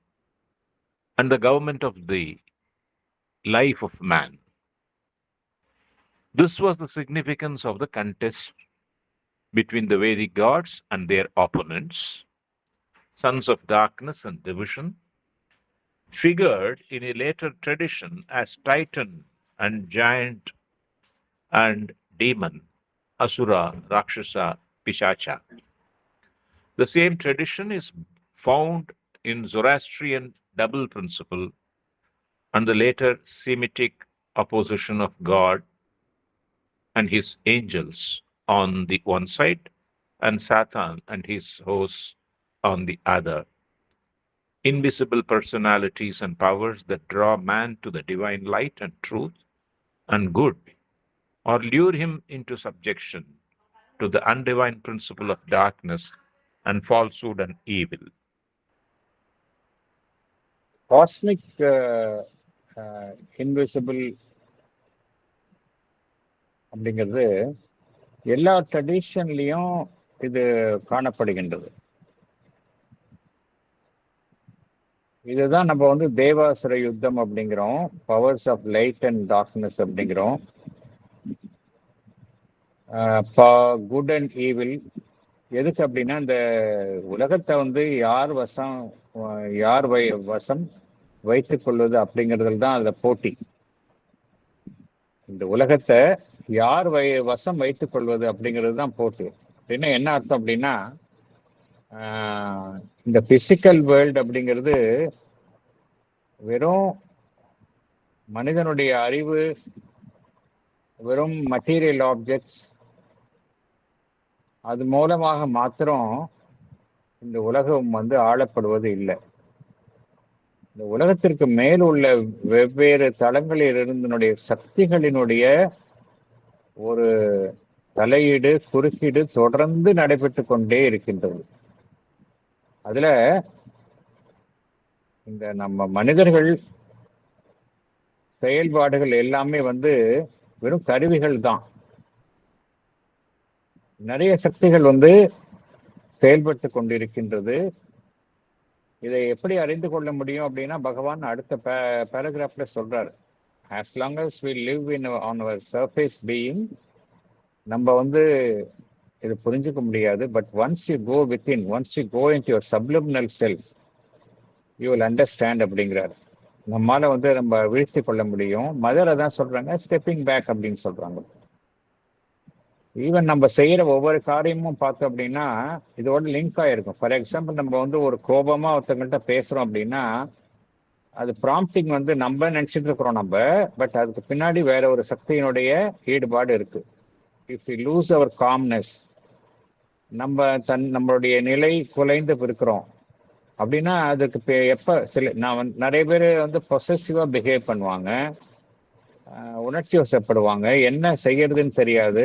and the government of the life of man. This was the significance of the contest between the Vedic gods and their opponents, sons of darkness and division, figured in a later tradition as Titan and giant and demon, Asura, Rakshasa, Pishacha. The same tradition is found in Zoroastrian double principle and the later Semitic opposition of God and his angels on the one side and Satan and his hosts on the other. Invisible personalities and powers that draw man to the divine light and truth and good, or lure him into subjection to the undivine principle of darkness and falsehood and evil. Cosmic invisible அப்படிங்கிறது எல்லா ட்ரெடிஷன்லையும் இது காணப்படுகின்றது. இதுதான் நம்ம தேவாசுர யுத்தம் அப்படிங்கிறோம், powers of light and darkness அப்படிங்கிறோம், குட் அண்ட் ஈவில். எதுக்கு அப்படின்னா இந்த உலகத்தை யார் வசம் வைத்துக் கொள்வது அப்படிங்கிறதுல தான் அதுல போட்டி. இந்த உலகத்தை யார் வசம் வைத்துக் கொள்வது அப்படிங்கிறது தான் போட்டி. அப்படின்னா என்ன அர்த்தம் அப்படின்னா, இந்த பிசிக்கல் வேர்ல்டு அப்படிங்கிறது வெறும் மனிதனுடைய அறிவு, வெறும் மெட்டீரியல் ஆப்ஜெக்ட்ஸ், அது மூலமாக மாத்திரம் இந்த உலகம் ஆளப்படுவது இல்லை. இந்த உலகத்திற்கு மேல் உள்ள வெவ்வேறு தளங்களிலிருந்தனுடைய சக்திகளினுடைய ஒரு தலையீடு, குறுக்கீடு தொடர்ந்து நடைபெற்று கொண்டே இருக்கின்றது. அதுல இந்த நம்ம மனிதர்கள் செயல்பாடுகள் எல்லாமே வெறும் கருவிகள் தான். நிறைய சக்திகள் செயல்பட்டு கொண்டிருக்கின்றது. இதை எப்படி அறிந்து கொள்ள முடியும் அப்படின்னா, பகவான் அடுத்த பேராகிராஃப்ல சொல்றாரு, as long as we live on our surface being, நம்ம இது புரிஞ்சுக்க முடியாது. But once you go into your subliminal self, you will understand அப்படிங்கிறாரு. நம்மால வந்து நம்ம வீழ்த்தி கொள்ள முடியும். மதர் அதான் சொல்றாங்க, ஸ்டெப்பிங் பேக் அப்படின்னு சொல்றாங்க. ஈவன் நம்ம செய்யற ஒவ்வொரு காரியமும் பார்த்தோம் அப்படின்னா இதோட லிங்க் ஆயிருக்கும். ஃபார் எக்ஸாம்பிள், நம்ம வந்து ஒரு கோபமா ஒருத்தங்கள்ட்ட பேசுறோம் அப்படின்னா அது ப்ராம்ப்டிங் வந்து நம்ம நினைச்சிட்டு இருக்கிறோம் நம்ம, பட் அதுக்கு பின்னாடி வேற ஒரு சக்தியினுடைய ஈடுபாடு இருக்கு. If you lose our calmness, நம்மளுடைய நிலை குலைந்து இருக்கிறோம் அப்படின்னா அதுக்கு எப்ப நான் நிறைய பேர் வந்து பொசசிவா பிஹேவ் பண்ணுவாங்க, உணர்ச்சி வசப்படுவாங்க, என்ன செய்யறதுன்னு தெரியாது,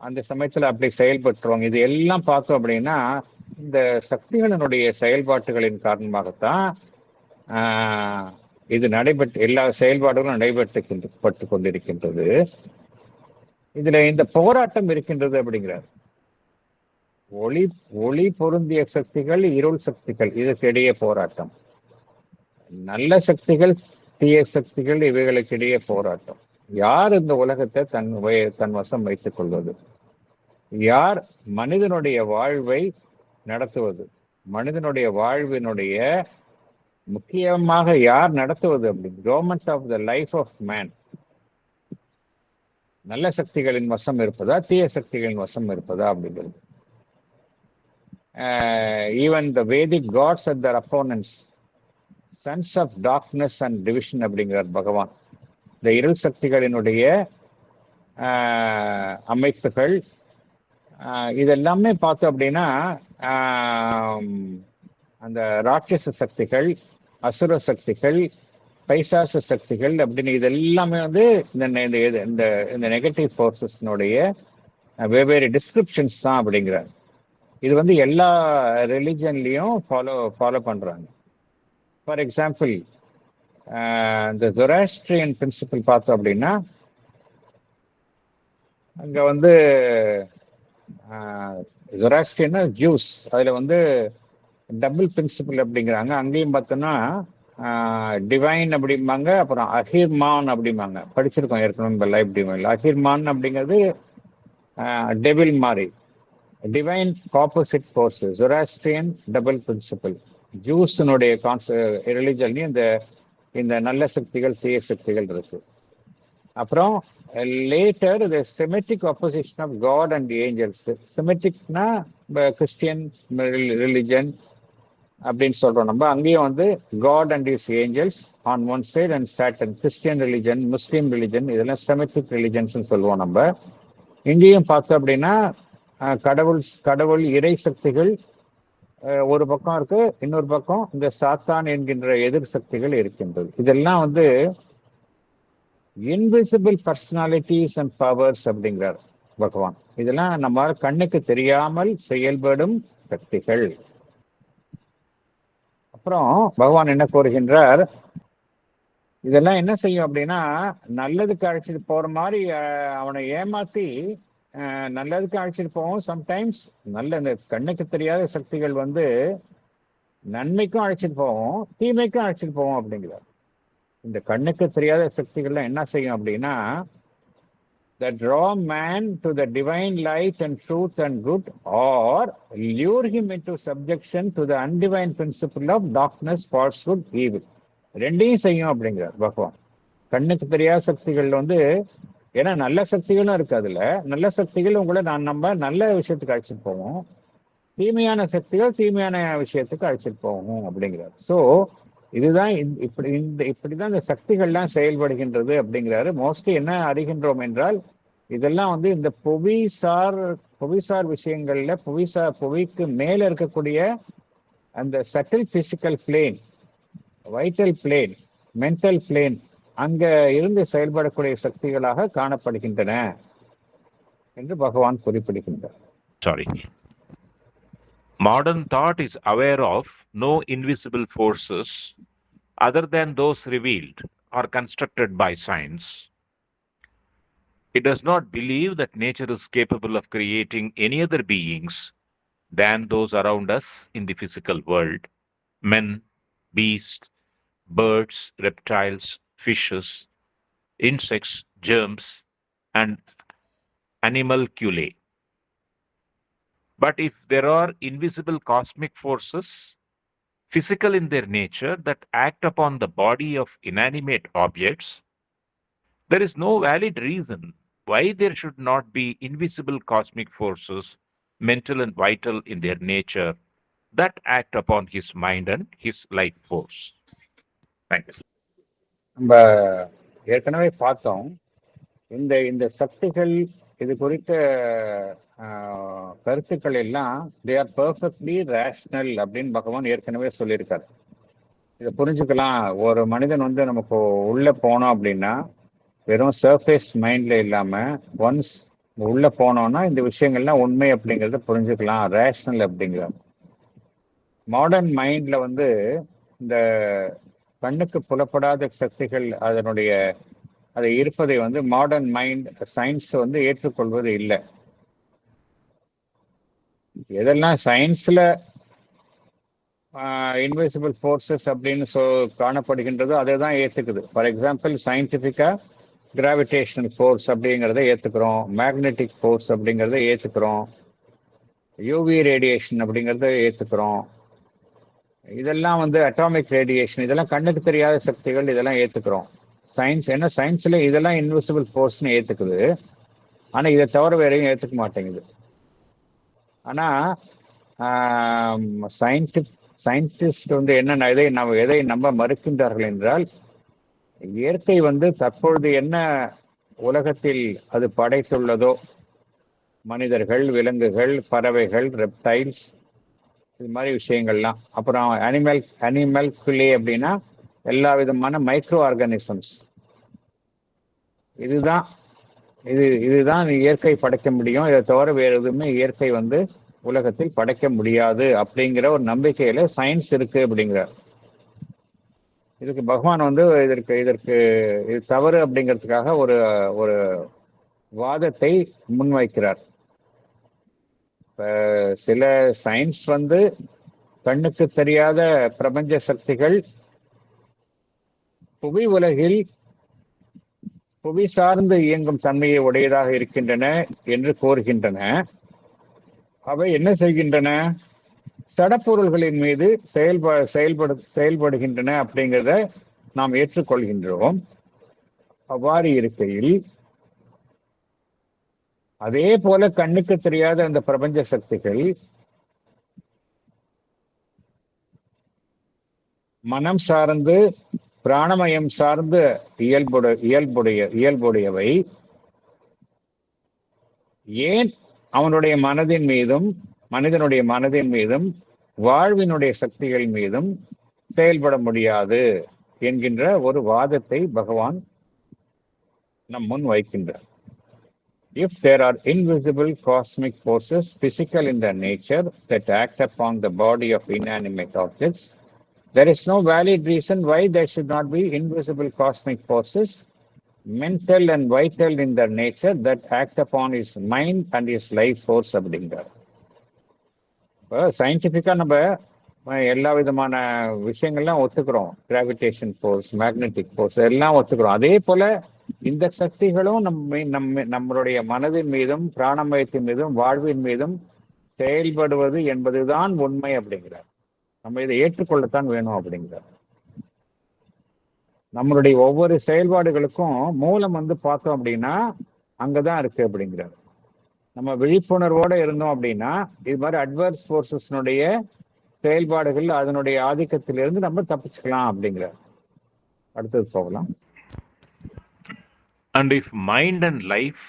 அந்த சமயத்துல அப்படி செயல்பட்டுருவாங்க. இது எல்லாம் பார்த்தோம் அப்படின்னா இந்த சக்திகளினுடைய செயல்பாட்டுகளின் காரணமாகத்தான் இது எல்லா செயல்பாடுகளும் நடைபெற்று கொண்டிருக்கின்றது. இதுல இந்த போராட்டம் இருக்கின்றது அப்படிங்கிறார். ஒளி பொருந்திய சக்திகள், இருள் சக்திகள், இதற்கிடையே போராட்டம். நல்ல சக்திகள், தீய சக்திகள், இவைகளுக்கிடையே போராட்டம். யார் இந்த உலகத்தை தன் வசம் வைத்துக் கொள்வது? யார் மனிதனுடைய வாழ்வை நடத்துவது? மனிதனுடைய வாழ்வினுடைய முக்கியமாக யார் நடத்துவது அப்படி? Government of the life of man நல்ல சக்திகளின் வசம் இருப்பதா, தீய சக்திகளின் வசம் இருப்பதா அப்படிங்கிறது. Even the Vedic gods at their opponents, sons of darkness and division அப்படிங்கிறார் பகவான். இந்த இருள் சக்திகளினுடைய அமைப்புகள் இதெல்லாமே பார்த்தோம் அப்படின்னா அந்த ராட்சச சக்திகள், அசுர சக்திகள், பைசாச சக்திகள் அப்படின்னு இது எல்லாமே வந்து இந்த நெகட்டிவ் ஃபோர்ஸஸ்னுடைய வெவ்வேறு டிஸ்கிரிப்ஷன்ஸ் தான் அப்படிங்கிறார். இது வந்து எல்லா ரிலிஜன்லையும் ஃபாலோ பண்றாங்க. ஃபார் எக்ஸாம்பிள், இந்த ஜொராஸ்ட்ரியன் பிரின்சிபல் பார்த்தோம் அப்படின்னா அங்க வந்து ஜொராஸ்ட்ரியன்னா ஜூஸ், அதுல வந்து டபுள் பிரின்சிபல் அப்படிங்கிறாங்க. அங்கேயும் பார்த்தோன்னா டிவைன் அப்படிம்பாங்க, அப்புறம் அஹிர்மான் அப்படிம்பாங்க. படிச்சிருக்கோம் ஏற்கனவே லைஃப் டிவைன்ல. அஹிர்மான் அப்படிங்கிறது டெவில் மாதிரி, divine opposite force. Zoroastrian double principle. ஜூஸினுடைய ரிலிஜன்லையும் இந்த நல்ல சக்திகள், தீய சக்திகள் இருக்கு. அப்புறம் later the Semitic opposition of God and angels. செமெட்டிக்னா கிறிஸ்டியன் ரிலிஜன் அப்படின்னு சொல்றோம் நம்ம. அங்கேயும் வந்து God and is angels on one side and Satan. Christian religion, Muslim religion, இதெல்லாம் செமெட்டிக் ரிலிஜன்ஸ் சொல்லுவோம் நம்ம. இங்கேயும் பார்த்தோம் அப்படின்னா கடவுள் இறை சக்திகள் ஒரு பக்கம் இருக்கு, இன்னொரு பக்கம் இந்த சாத்தான் என்கின்ற எதிர் சக்திகள் இருக்கின்றது. இதெல்லாம் வந்து இன்விசிபிள் பர்சனாலிட்டிஸ் அண்ட் பவர்ஸ் அப்படிங்கிறார் பகவான். இதெல்லாம் நம்ம கண்ணுக்கு தெரியாமல் செயல்படும் சக்திகள். அப்புறம் பகவான் என்ன கூறுகின்றார், இதெல்லாம் என்ன செய்யும் அப்படின்னா நல்லதுக்கு அழைச்சிட்டு போற மாதிரி அவனை ஏமாத்தி நல்லதுக்கு அழைச்சிட்டு போவோம். சம்டைம்ஸ் நல்ல இந்த கண்ணுக்கு தெரியாத சக்திகள் வந்து நன்மைக்கும் அழைச்சிட்டு போவோம், தீமைக்கும் அழைச்சிட்டு போவோம் அப்படிங்கிறார். இந்த கண்ணுக்கு தெரியாத சக்திகள்லாம் என்ன செய்யும் அப்படின்னா that draw man to the divine light and truth and good, or lure him into subjection to the undivine principle of darkness, falsehood, evil. ரெண்டையும் செய்யும் அப்படிங்கிறார் பகவான். கண்ணுக்கு தெரியாத சக்திகள் வந்து, ஏன்னா நல்ல சக்திகளும் இருக்கு, அதுல நல்ல சக்திகள் உங்களை நம்ம நல்ல விஷயத்துக்கு அழைச்சிட்டு போவோம், தீமையான சக்திகள் தீமையான விஷயத்துக்கு அழைச்சிட்டு போவோம் அப்படிங்கிறார். ஸோ இதுதான் இப்படிதான் இந்த சக்திகள்லாம் செயல்படுகின்றது அப்படிங்கிறாரு. மோஸ்ட்லி என்ன அறிகின்றோம் என்றால் இதெல்லாம் வந்து இந்த புவிசார் விஷயங்கள்ல புவிக்கு மேல இருக்கக்கூடிய அந்த subtle physical plane, vital plane, mental plane, அங்க இருந்து செயல்படக்கூடிய சக்திகளாக காணப்படுகின்றன என்று பகவான் குறிப்பிடுகின்றார். Sorry. Modern thought is aware of no invisible forces other than those revealed or constructed by science. It does not believe that nature is capable of creating any other beings than those around us in the physical world: men, beasts, birds, reptiles, fishes, insects, germs, and animalculae. But if there are invisible cosmic forces, physical in their nature that act upon the body of inanimate objects, there is no valid reason why there should not be invisible cosmic forces, mental and vital in their nature, that act upon his mind and his life force. Thank you. நம்ம ஏற்கனவே பார்த்தோம். இந்த இந்த சக்திகள் இது குறித்த கருத்துக்கள் எல்லாம் தே ஆர் பெர்ஃபெக்ட்லி ரேஷனல் அப்படின்னு பகவான் ஏற்கனவே சொல்லியிருக்காரு. இதை புரிஞ்சுக்கலாம். ஒரு மனிதன் வந்து நமக்கு உள்ள போனோம் அப்படின்னா வெறும் சர்ஃபேஸ் மைண்ட்ல இல்லாம ஒன்ஸ் உள்ள போனோம்னா இந்த விஷயங்கள்லாம் உண்மை அப்படிங்கிறத புரிஞ்சுக்கலாம். ரேஷனல் அப்படிங்கிற மாடர்ன் மைண்ட்ல வந்து இந்த கண்ணுக்கு புலப்படாத சக்திகள் அதனுடைய அது இருப்பதை வந்து மாடர்ன் மைண்ட் சயின்ஸ் வந்து ஏற்றுக்கொள்வது இல்லை. எதெல்லாம் சயின்ஸ்ல இன்விசிபிள் ஃபோர்ஸஸ் அப்படின்னு காணப்படுகின்றதோ அதை தான் ஏற்றுக்குது. ஃபார் எக்ஸாம்பிள் சயின்டிஃபிக்கா கிராவிடேஷனல் ஃபோர்ஸ் அப்படிங்கிறத ஏற்றுக்கிறோம், மேக்னெட்டிக் ஃபோர்ஸ் அப்படிங்கிறத ஏற்றுக்கிறோம், யூவி ரேடியேஷன் அப்படிங்கிறத ஏற்றுக்கிறோம். இதெல்லாம் வந்து அட்டாமிக் ரேடியேஷன், இதெல்லாம் கண்ணுக்கு தெரியாத சக்திகள், இதெல்லாம் ஏற்றுக்கிறோம். சயின்ஸ் என்ன சயின்ஸில் இதெல்லாம் இன்விசிபிள் ஃபோர்ஸ்னு ஏற்றுக்குது. ஆனால் இதை தவிர வேறையும் ஏற்றுக்க மாட்டேங்குது. ஆனால் சயின்டிஸ்ட் வந்து என்ன எதை நம்ப மறுக்கின்றார்கள் என்றால், இயற்கை வந்து தற்பொழுது என்ன உலகத்தில் அது படைத்துள்ளதோ, மனிதர்கள், விலங்குகள், பறவைகள், ரெப்டைல்ஸ், இது மாதிரி விஷயங்கள்லாம், அப்புறம் அனிமல்குள்ளே அப்படின்னா எல்லா விதமான மைக்ரோ ஆர்கானிசம்ஸ், இதுதான் இயற்கை படைக்க முடியும். இதை தவிர வேறு எதுவுமே இயற்கை வந்து உலகத்தில் படைக்க முடியாது அப்படிங்கிற ஒரு நம்பிக்கையில சயின்ஸ் இருக்கு அப்படிங்கிறார். இதுக்கு பகவான் வந்து இது தவறு அப்படிங்கிறதுக்காக ஒரு வாதத்தை முன்வைக்கிறார். சில சயின்ஸ் வந்து கண்ணுக்கு தெரியாத பிரபஞ்ச சக்திகள் புவி உலகில் புவி சார்ந்து இயங்கும் தன்மையை உடையதாக இருக்கின்றன என்று கோருகின்றன. அவை என்ன செய்கின்றன? சடப்பொருள்களின் மீது செயல்படுகின்றன அப்படிங்கிறத நாம் ஏற்றுக்கொள்கின்றோம். அவ்வாறு இருக்கையில் அதே போல கண்ணுக்கு தெரியாத அந்த பிரபஞ்ச சக்திகள் மனம் சார்ந்து பிராணமயம் சார்ந்து இயல்புடையவை. ஏன் அவனுடைய மனிதனுடைய மனதின் மீதும் வாழ்வினுடைய சக்திகள் மீதும் செயல்பட முடியாது என்கின்ற ஒரு வாதத்தை பகவான் நம் முன் வைக்கின்றார். If there are invisible cosmic forces physical in their nature that act upon the body of inanimate objects, there is no valid reason why there should not be invisible cosmic forces, mental and vital in their nature, that act upon his mind and his life force அப்படிங்கிறார். இப்போ சயின்டிஃபிக்காக நம்ம எல்லா விதமான விஷயங்கள்லாம் ஒத்துக்கிறோம். Gravitation force, magnetic force எல்லாம் ஒத்துக்கிறோம். அதே போல இந்த சக்திகளும் நம்மளுடைய மனதின் மீதும் பிராணமயத்தின் மீதும் வாழ்வின் மீதும் செயல்படுவது என்பதுதான் உண்மை அப்படிங்கிறார். நம்ம இதை ஏற்றுக்கொள்ளத்தான் வேணும் அப்படிங்கிறார். நம்மளுடைய ஒவ்வொரு செயல்பாடுகளுக்கும் மூலம் வந்து பார்த்தோம் அப்படின்னா அங்கதான் இருக்கு அப்படிங்கிறார். நம்ம விழிப்புணர்வோட இருந்தோம் அப்படின்னா இது மாதிரி அட்வர்ஸ் ஃபோர்ஸஸ்னுடைய செயல்பாடுகள் அதனுடைய ஆதிக்கத்திலிருந்து நம்ம தப்பிச்சுக்கலாம் அப்படிங்கிறார். அடுத்தது போகலாம். And if mind and life,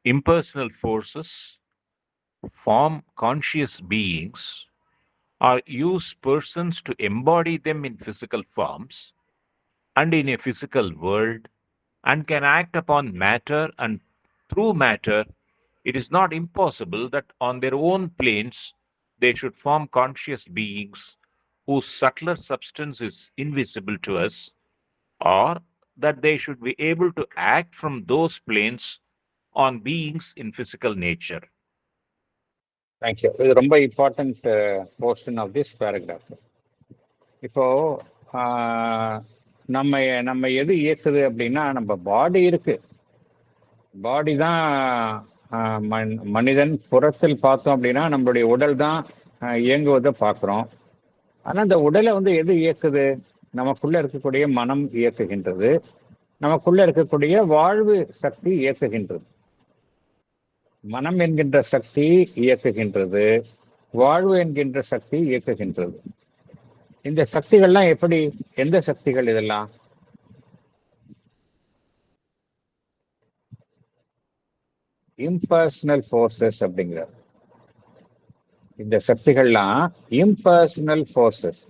impersonal forces, form conscious beings, or use persons to embody them in physical forms and in a physical world, and can act upon matter and through matter, it is not impossible that on their own planes they should form conscious beings whose subtler substance is invisible to us, or that they should be able to act from those planes on beings in physical nature. Thank you. இது ரொம்ப important portion of this paragraph. இப்போ நம்ம எது இயக்குது அப்படின்னா நம்ம பாடி இருக்கு. பாடி தான் மனிதன் புறத்தில் பார்த்தோம் அப்படின்னா நம்மளுடைய உடல் தான் இயங்குவதை பார்க்குறோம். ஆனா இந்த உடலை வந்து எது இயக்குது? நமக்குள்ள இருக்கக்கூடிய மனம் இயக்குகின்றது, நமக்குள்ள இருக்கக்கூடிய வாழ்வு சக்தி இயக்குகின்றது. மனம் என்கின்ற சக்தி இயக்குகின்றது, வாழ்வு என்கின்ற சக்தி இயக்குகின்றது. இந்த சக்திகள்லாம் எப்படி? எந்த சக்திகள் இதெல்லாம்? இம்பர்சனல் ஃபோர்ஸஸ் அப்படிங்கிறார். இந்த சக்திகள்லாம் இம்பர்சனல் ஃபோர்ஸஸ்.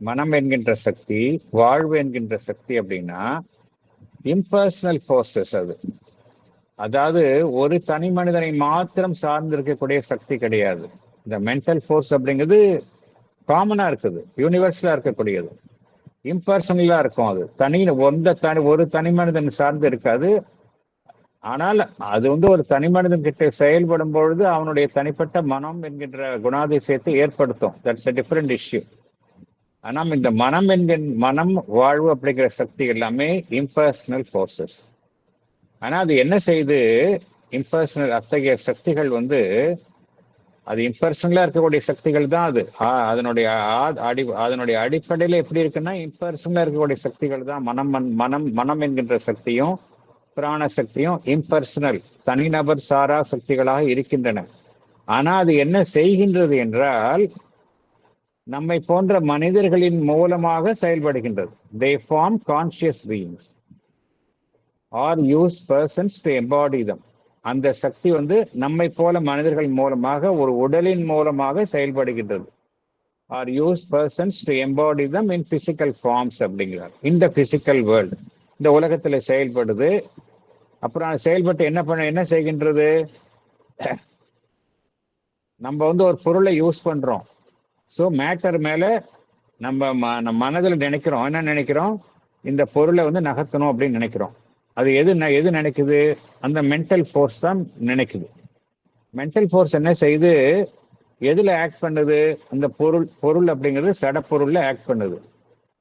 மனம் என்கின்ற சக்தி, வாழ்வு என்கின்ற சக்தி அப்படின்னா இம்பர்சனல் ஃபோர்ஸஸ். அது அதாவது ஒரு தனி மனிதனை மாத்திரம் சார்ந்து இருக்கக்கூடிய சக்தி கிடையாது. இந்த மென்டல் ஃபோர்ஸ் அப்படிங்கிறது காமனா இருக்குது, யூனிவர்சலா இருக்கக்கூடியது. இம்பர்சனலா இருக்கும். அது ஒரு தனி மனிதன் சார்ந்து இருக்காது. ஆனால் அது வந்து ஒரு தனி மனிதன் கிட்ட செயல்படும் பொழுது அவனுடைய தனிப்பட்ட மனம் என்கின்ற குணாதிசயத்தை ஏற்படுத்தும். That's a different issue. ஆனால் இந்த மனம் வாழ்வு அப்படிங்கிற சக்தி எல்லாமே இம்பர்சனல் ஃபோர்ஸஸ். ஆனால் அது என்ன செய்யுது? இம்பர்சனல் அத்தகைய சக்திகள் வந்து அது இம்பர்சனலா இருக்கக்கூடிய சக்திகள் தான். அது அதனுடைய அடிப்படையில எப்படி இருக்குன்னா இம்பர்சனலா இருக்கக்கூடிய சக்திகள் தான். மனம் என்கின்ற சக்தியும் பிராண சக்தியும் இம்பர்சனல், தனிநபர் சாரா சக்திகளாக இருக்கின்றன. ஆனா அது என்ன செய்கின்றது என்றால் நம்மை போன்ற மனிதர்களின் மூலமாக செயல்படுகின்றது. They form conscious beings or use persons to embody them. அந்த சக்தி வந்து நம்மை போல மனிதர்கள் மூலமாக ஒரு உடலின் மூலமாக செயல்படுகின்றது. or use persons to embody them in physical forms அப்படிங்கிறார். இந்த பிசிக்கல் வேர்ல்டு, இந்த உலகத்துல செயல்படுது. அப்புறம் செயல்பட்டு என்ன செய்கின்றது? நம்ம வந்து ஒரு பொருளை யூஸ் பண்றோம். ஸோ மேட்டர் மேல நம்ம மனதில் நினைக்கிறோம். என்ன நினைக்கிறோம்? இந்த பொருளை வந்து நகர்த்தணும் அப்படின்னு நினைக்கிறோம். அது எது நினைக்குது? அந்த மென்டல் ஃபோர்ஸ் தான் நினைக்குது. மென்டல் ஃபோர்ஸ் என்ன செய்யுது? எதுல ஆக்ட் பண்ணுது? அந்த பொருள் அப்படிங்கிறது சடப்பொருள்ல ஆக்ட் பண்ணுது.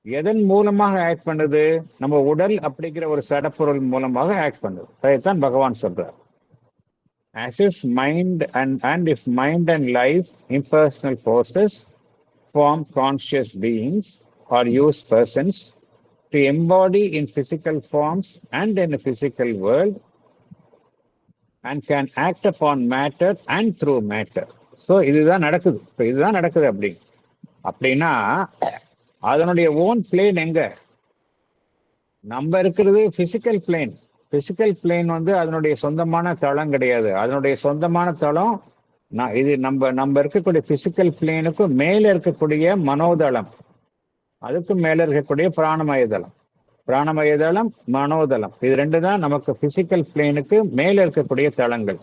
எதன் மூலமாக ஆக்ட் பண்ணுது? நம்ம உடல் அப்படிங்கிற ஒரு சடப்பொருள் மூலமாக ஆக்ட் பண்ணுது. அதைத்தான் பகவான் சொல்றார். As if mind and if mind and life, impersonal forces, form conscious beings or use persons to embody in physical forms and in a physical world and can act upon matter and through matter. So இதுதான் நடக்குது அப்படின்னா அதனுடைய own plane எங்க? நம்ம இருக்கிறது physical plane. Physical plane வந்து அதனுடைய சொந்தமான தளம் கிடையாது. அதனுடைய சொந்தமான தளம் இது நம்ம இருக்கக்கூடிய பிசிக்கல் பிளேனுக்கு மேல இருக்கக்கூடிய மனோதளம், அதுக்கு மேல இருக்கக்கூடிய பிராணமயதளம், மனோதளம். இது ரெண்டு தான் நமக்கு பிசிக்கல் பிளேனுக்கு மேல இருக்கக்கூடிய தளங்கள்.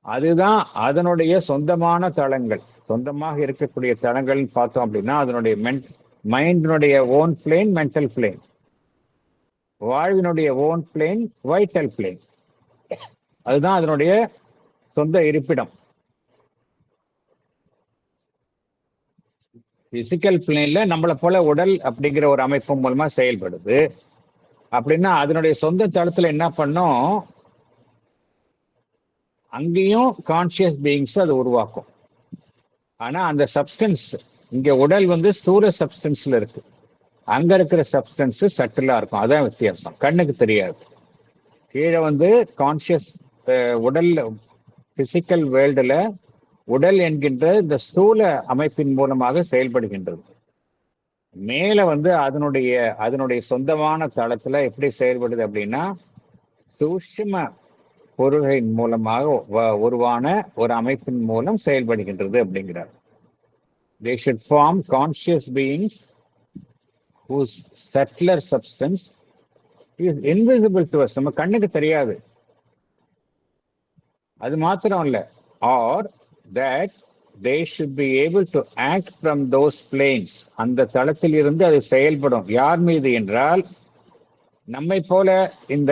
அதுதான் அதனுடைய சொந்தமான தளங்கள். சொந்தமாக இருக்கக்கூடிய தளங்கள் பார்த்தோம் அப்படின்னா அதனுடைய மைண்டினுடைய ஓன் பிளேன் மென்டல் பிளேன், வாழ்வினுடைய ஓன் பிளேன் வைட்டல் பிளேன். அதுதான் அதனுடைய சொந்த இருப்பிடம். பிசிக்கல் பிளேன்ல நம்மளை போல உடல் அப்படிங்கிற ஒரு அமைப்பு மூலமா செயல்படுது. அப்படின்னா அதனுடைய சொந்த தளத்துல என்ன பண்ணும்? அங்கேயும் கான்சியஸ் பீயிங்ஸ் அது உருவாக்கும். ஆனா அந்த சப்ஸ்டன்ஸ், இங்க உடல் வந்து ஸ்தூல சப்ஸ்டன்ஸ்ல இருக்கு, அங்க இருக்கிற சப்ஸ்டன்ஸ் சட்டிலா இருக்கும். அதான் வித்தியாசம், கண்ணுக்கு தெரியாது. கீழே வந்து கான்சியஸ் உடல், பிசிக்கல் வேர்ல்டுல உடல் என்கின்ற இந்த ஸ்தூல அமைப்பின் மூலமாக செயல்படுகின்றது. மேல வந்து அதனுடைய சொந்தமான தளத்துல எப்படி செயல்படுது அப்படின்னா சூட்சும பொருள்களின் மூலமாக உருவான ஒரு அமைப்பின் மூலம் செயல்படுகின்றது அப்படிங்கிறார். They should form conscious beings whose subtler substance is invisible to us. நம்ம கண்ணுக்கு தெரியாது. அது மாத்திரம் இல்ல, or that they should be able to act from those planes. அந்த தளத்தில் இருந்து அது செயல்படும். யார் மீது என்றால் நம்மை போல இந்த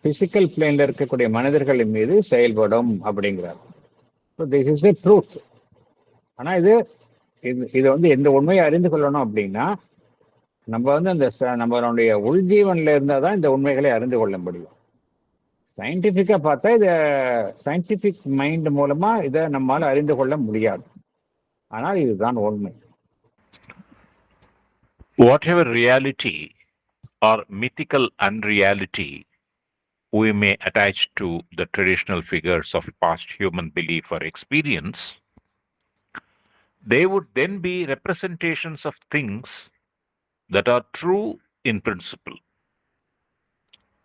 பிசிக்கல் பிளேன்ல இருக்கக்கூடிய மனிதர்களின் மீது செயல்படும் அப்படிங்கிறார். This is a truth. ஆனா இது வந்து எந்த உண்மையை அறிந்து கொள்ளணும் அப்படின்னா நம்ம வந்து அந்த நம்மளுடைய உள்ஜீவன்ல இருந்தால் தான் இந்த உண்மைகளை அறிந்து கொள்ள முடியும். சயின்டிஃபிக்கா பார்த்தா இதை சயின்டிஃபிக் மைண்ட் மூலமா இதை நம்மால் அறிந்து கொள்ள முடியாது. ஆனால் இதுதான் உண்மை. Whatever reality or mythical unreality we may attach to the traditional figures of past human belief or experience, they would then be representations of things that are true in principle.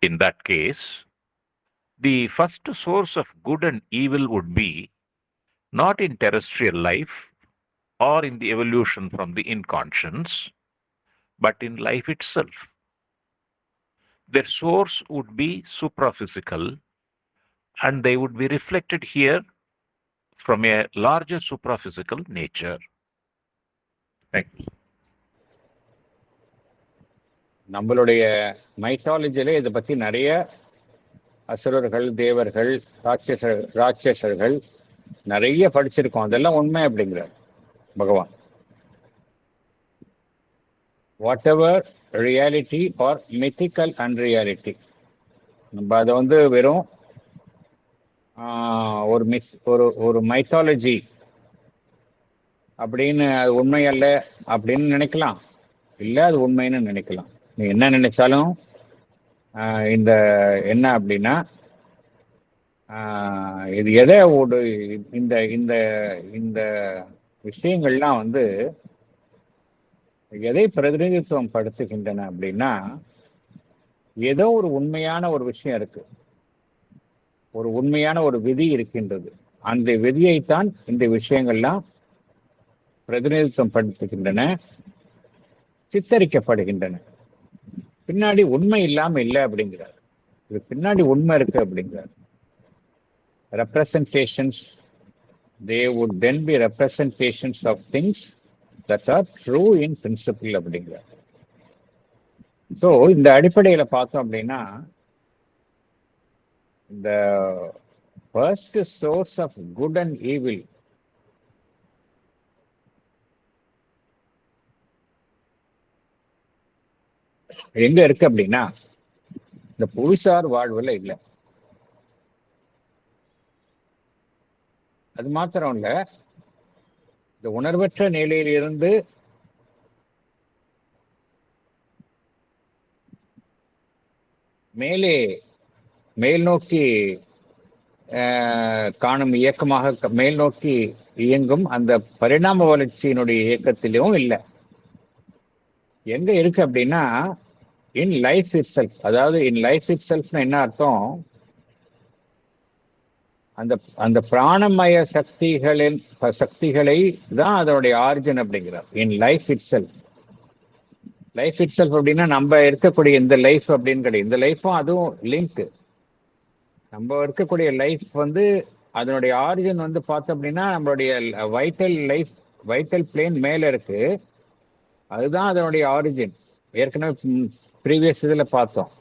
In that case, the first source of good and evil would be not in terrestrial life or in the evolution from the inconscience, but in life itself. Their source would be supraphysical, and they would be reflected here from a larger supraphysical nature. Thank you. நம்மளுடைய மைத்தாலஜியில இதை பத்தி நிறைய அசுரர்கள், தேவர்கள், ராட்சசர்கள் நிறைய படிச்சிருக்கோம். அதெல்லாம் உண்மை அப்படிங்கிறார் Bhagavan. Whatever reality or mythical unreality, நம்ம அதை வந்து வெறும் ஒரு மைத்தாலஜி அப்படின்னு அது உண்மை அல்ல அப்படின்னு நினைக்கலாம், இல்லை அது உண்மைன்னு நினைக்கலாம். நீ என்ன நினைச்சாலும் இந்த என்ன அப்படின்னா இது எதை இந்த இந்த இந்த விஷயங்கள்லாம் வந்து எதை பிரதிநிதித்துவம் படுத்துகின்றன அப்படின்னா, ஏதோ ஒரு உண்மையான ஒரு விஷயம் இருக்கு, ஒரு உண்மையான ஒரு விதி இருக்கின்றது. அந்த விதியைத்தான் இந்த விஷயங்கள்லாம் பிரதிநிதித்துவம் படுத்துகின்றன, சித்தரிக்கப்படுகின்றன. பின்னாடி உண்மை இல்லாம இல்லை அப்படிங்கிறார். இது பின்னாடி உண்மை இருக்கு அப்படிங்கிறார். Representations, they would then be representations of things that are true in principle அப்படிங்கிறார். ஸோ இந்த அடிப்படையில பார்த்தோம் அப்படின்னா, இந்த first source of good and evil எங்க இருக்கு அப்படின்னா, இந்த புவிசார் வாழ்வுல இல்லை. அது மாத்திரம் இல்ல, இந்த உணர்வற்ற நிலையிலிருந்து மேல் நோக்கி காணும் இயக்கமாக மேல் நோக்கி இயங்கும் அந்த பரிணாம வளர்ச்சியினுடைய இயக்கத்திலும் இல்லை. எங்க இருக்கு அப்படின்னா, இன் லைஃப் இட் செல்ஃப். அதாவது இன் லைஃப் இட் செல்ஃப்னா என்ன அர்த்தம்? அந்த பிராணமய சக்திகளை தான் அதனுடைய ஆரிஜின் அப்படிங்கிறார். In life it self. Life it self அப்படின்னா நம்ம இருக்கக்கூடிய இந்த லைஃப் அப்படின்னு கிடையாது. இந்த லைஃப்பும் அதுவும் லிங்க். நம்ம இருக்கக்கூடிய லைஃப் வந்து அதனுடைய ஆரிஜின் வந்து பார்த்தோம் அப்படின்னா, நம்மளுடைய வைட்டல் பிளேன் மேல இருக்கு, அதுதான் அதனுடைய ஆரிஜின். ஏற்கனவே ப்ரீவியஸ் இதில் பார்த்தோம்.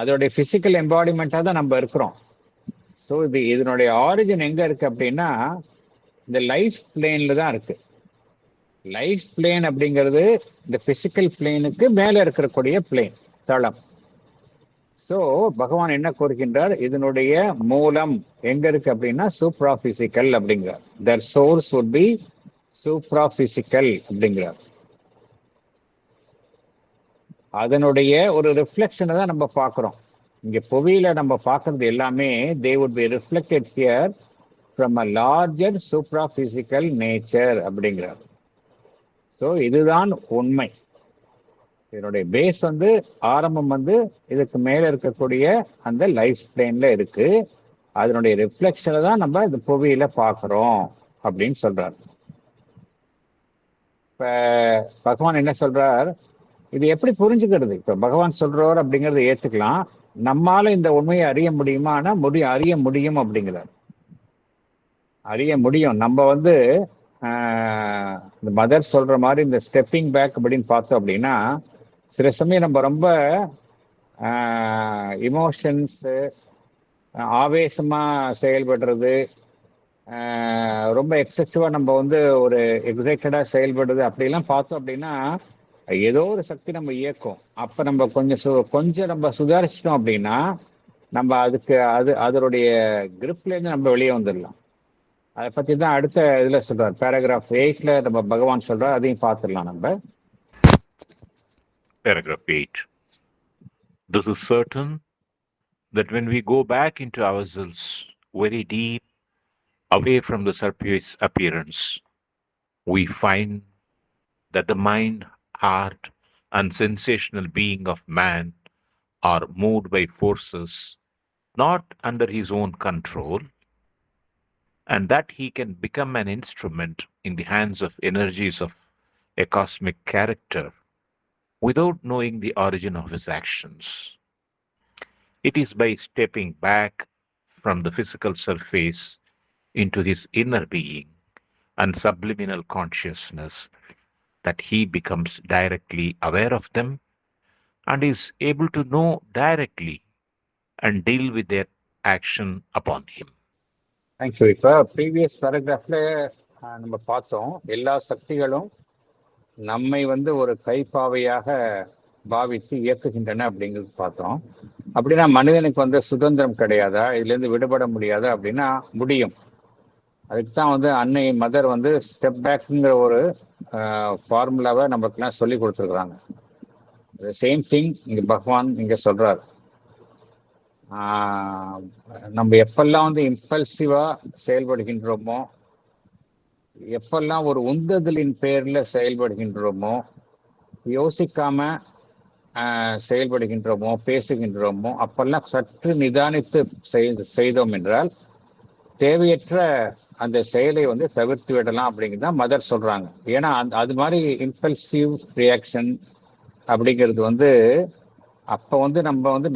அதோடைய பிசிக்கல் எம்பாடிமெண்ட்டாக தான் நம்ம இருக்கிறோம். ஸோ இதனுடைய ஆரிஜின் எங்க இருக்கு அப்படின்னா, இந்த லைஃப் பிளேன்ல தான் இருக்கு. லைஃப் பிளேன் அப்படிங்கிறது இந்த பிசிக்கல் பிளேனுக்கு மேல இருக்கக்கூடிய பிளேன், தளம். ஸோ பகவான் என்ன கூறுகின்றார்? இதனுடைய மூலம் எங்க இருக்கு அப்படின்னா சூப்ராபிசிக்கல் அப்படிங்கிறார். தர் சோர்ஸ் வுட் பி சூப்ராபிசிக்கல் அப்படிங்கிறார். அதனுடைய ஒரு ரிஃப்ளெக்ஷனை தான் நம்ம பார்க்குறோம். இங்கே புவியில நம்ம பார்க்கறது எல்லாமே they would be reflected here from a larger supraphysical nature அப்படிங்கிறார். ஸோ இதுதான் உண்மை. இதனுடைய பேஸ் வந்து ஆரம்பம் வந்து இதுக்கு மேல இருக்கக்கூடிய அந்த லைஃப் பிளேன்ல இருக்கு. அதனுடைய ரிஃப்ளெக்ஷனை தான் நம்ம இந்த புவியில பார்க்குறோம் அப்படின்னு சொல்றார். இப்ப பகவான் என்ன சொல்றார்? இது எப்படி புரிஞ்சுக்கிறது? இப்ப பகவான் சொல்றார் அப்படிங்கறத ஏத்துக்கலாம். நம்மால இந்த உண்மையை அறிய முடியுமா? அறிய முடியும் அப்படிங்கிறார். அறிய முடியும். நம்ம வந்து இந்த மதர் சொல்ற மாதிரி இந்த ஸ்டெப்பிங் பேக் அப்படின்னு பார்த்தோம் அப்படின்னா, சில சமயம் நம்ம ரொம்ப இமோஷன்ஸ், ஆவேசமா செயல்படுறது, ரொம்ப எக்ஸசிவா நம்ம வந்து ஒரு எக்ஸைட்டடா செயல்படுறது அப்படிலாம் பார்த்தோம் அப்படின்னா, ஏதோ ஒரு சக்தி நம்ம இயக்கும். அப்ப நம்ம கொஞ்சம் நம்ம சுதாரிச்சிட்டோம் அப்படின்னா நம்ம அதனுடைய கிரிப்ல இருந்து நம்ம வெளியே வந்துடலாம். அதை பத்தி தான் அடுத்த இதுல சொல்றார். பேராகிராஃப் 8ல நம்ம பகவான் சொல்றார். அதையும் பார்த்துடலாம் நம்ம. Paragraph 8. This is certain that when we go back into ourselves very deep, away from the surface appearance, we find that the mind, heart, and sensational being of man are moved by forces not under his own control, and that he can become an instrument in the hands of energies of a cosmic character without knowing the origin of his actions. It is by stepping back from the physical surface into his inner being and subliminal consciousness that he becomes directly aware of them and is able to know directly and deal with their action upon him. Thank you. இப்போ previous பேராகிராஃப்ல நம்ம பார்த்தோம், எல்லா சக்திகளும் நம்மை வந்து ஒரு கைப்பாவையாக பாவித்து இயக்குகின்றன அப்படிங்கிறது பார்த்தோம். அப்படின்னா மனிதனுக்கு வந்து சுதந்திரம் கிடையாதா, இதுலேருந்து விடுபட முடியாதா அப்படின்னா முடியும். அதுக்கு தான் வந்து அன்னை மதர் வந்து ஸ்டெப் பேக்குங்கிற ஒரு ஃபார்முலாவை நமக்குலாம் சொல்லி கொடுத்துருக்குறாங்க. சேம் திங் இங்கே பகவான் இங்கே சொல்கிறார். நம்ம எப்பெல்லாம் வந்து இம்பல்சிவாக செயல்படுகின்றோமோ, எப்பெல்லாம் ஒரு உந்துதலின் பேரில் செயல்படுகின்றோமோ, யோசிக்காம செயல்படுகின்றோமோ, பேசுகின்றோமோ, அப்பெல்லாம் சற்று நிதானித்து செய்தோம் என்றால் தேவையற்ற அந்த செயலை வந்து தவிர்த்து விடலாம் அப்படிங்கிறது தான் மதர் சொல்றாங்க. ஏன்னா அது மாதிரி இம்பல்சிவ் ரியாக்ஷன் அப்படிங்கிறது வந்து அப்போ வந்து நம்ம வந்து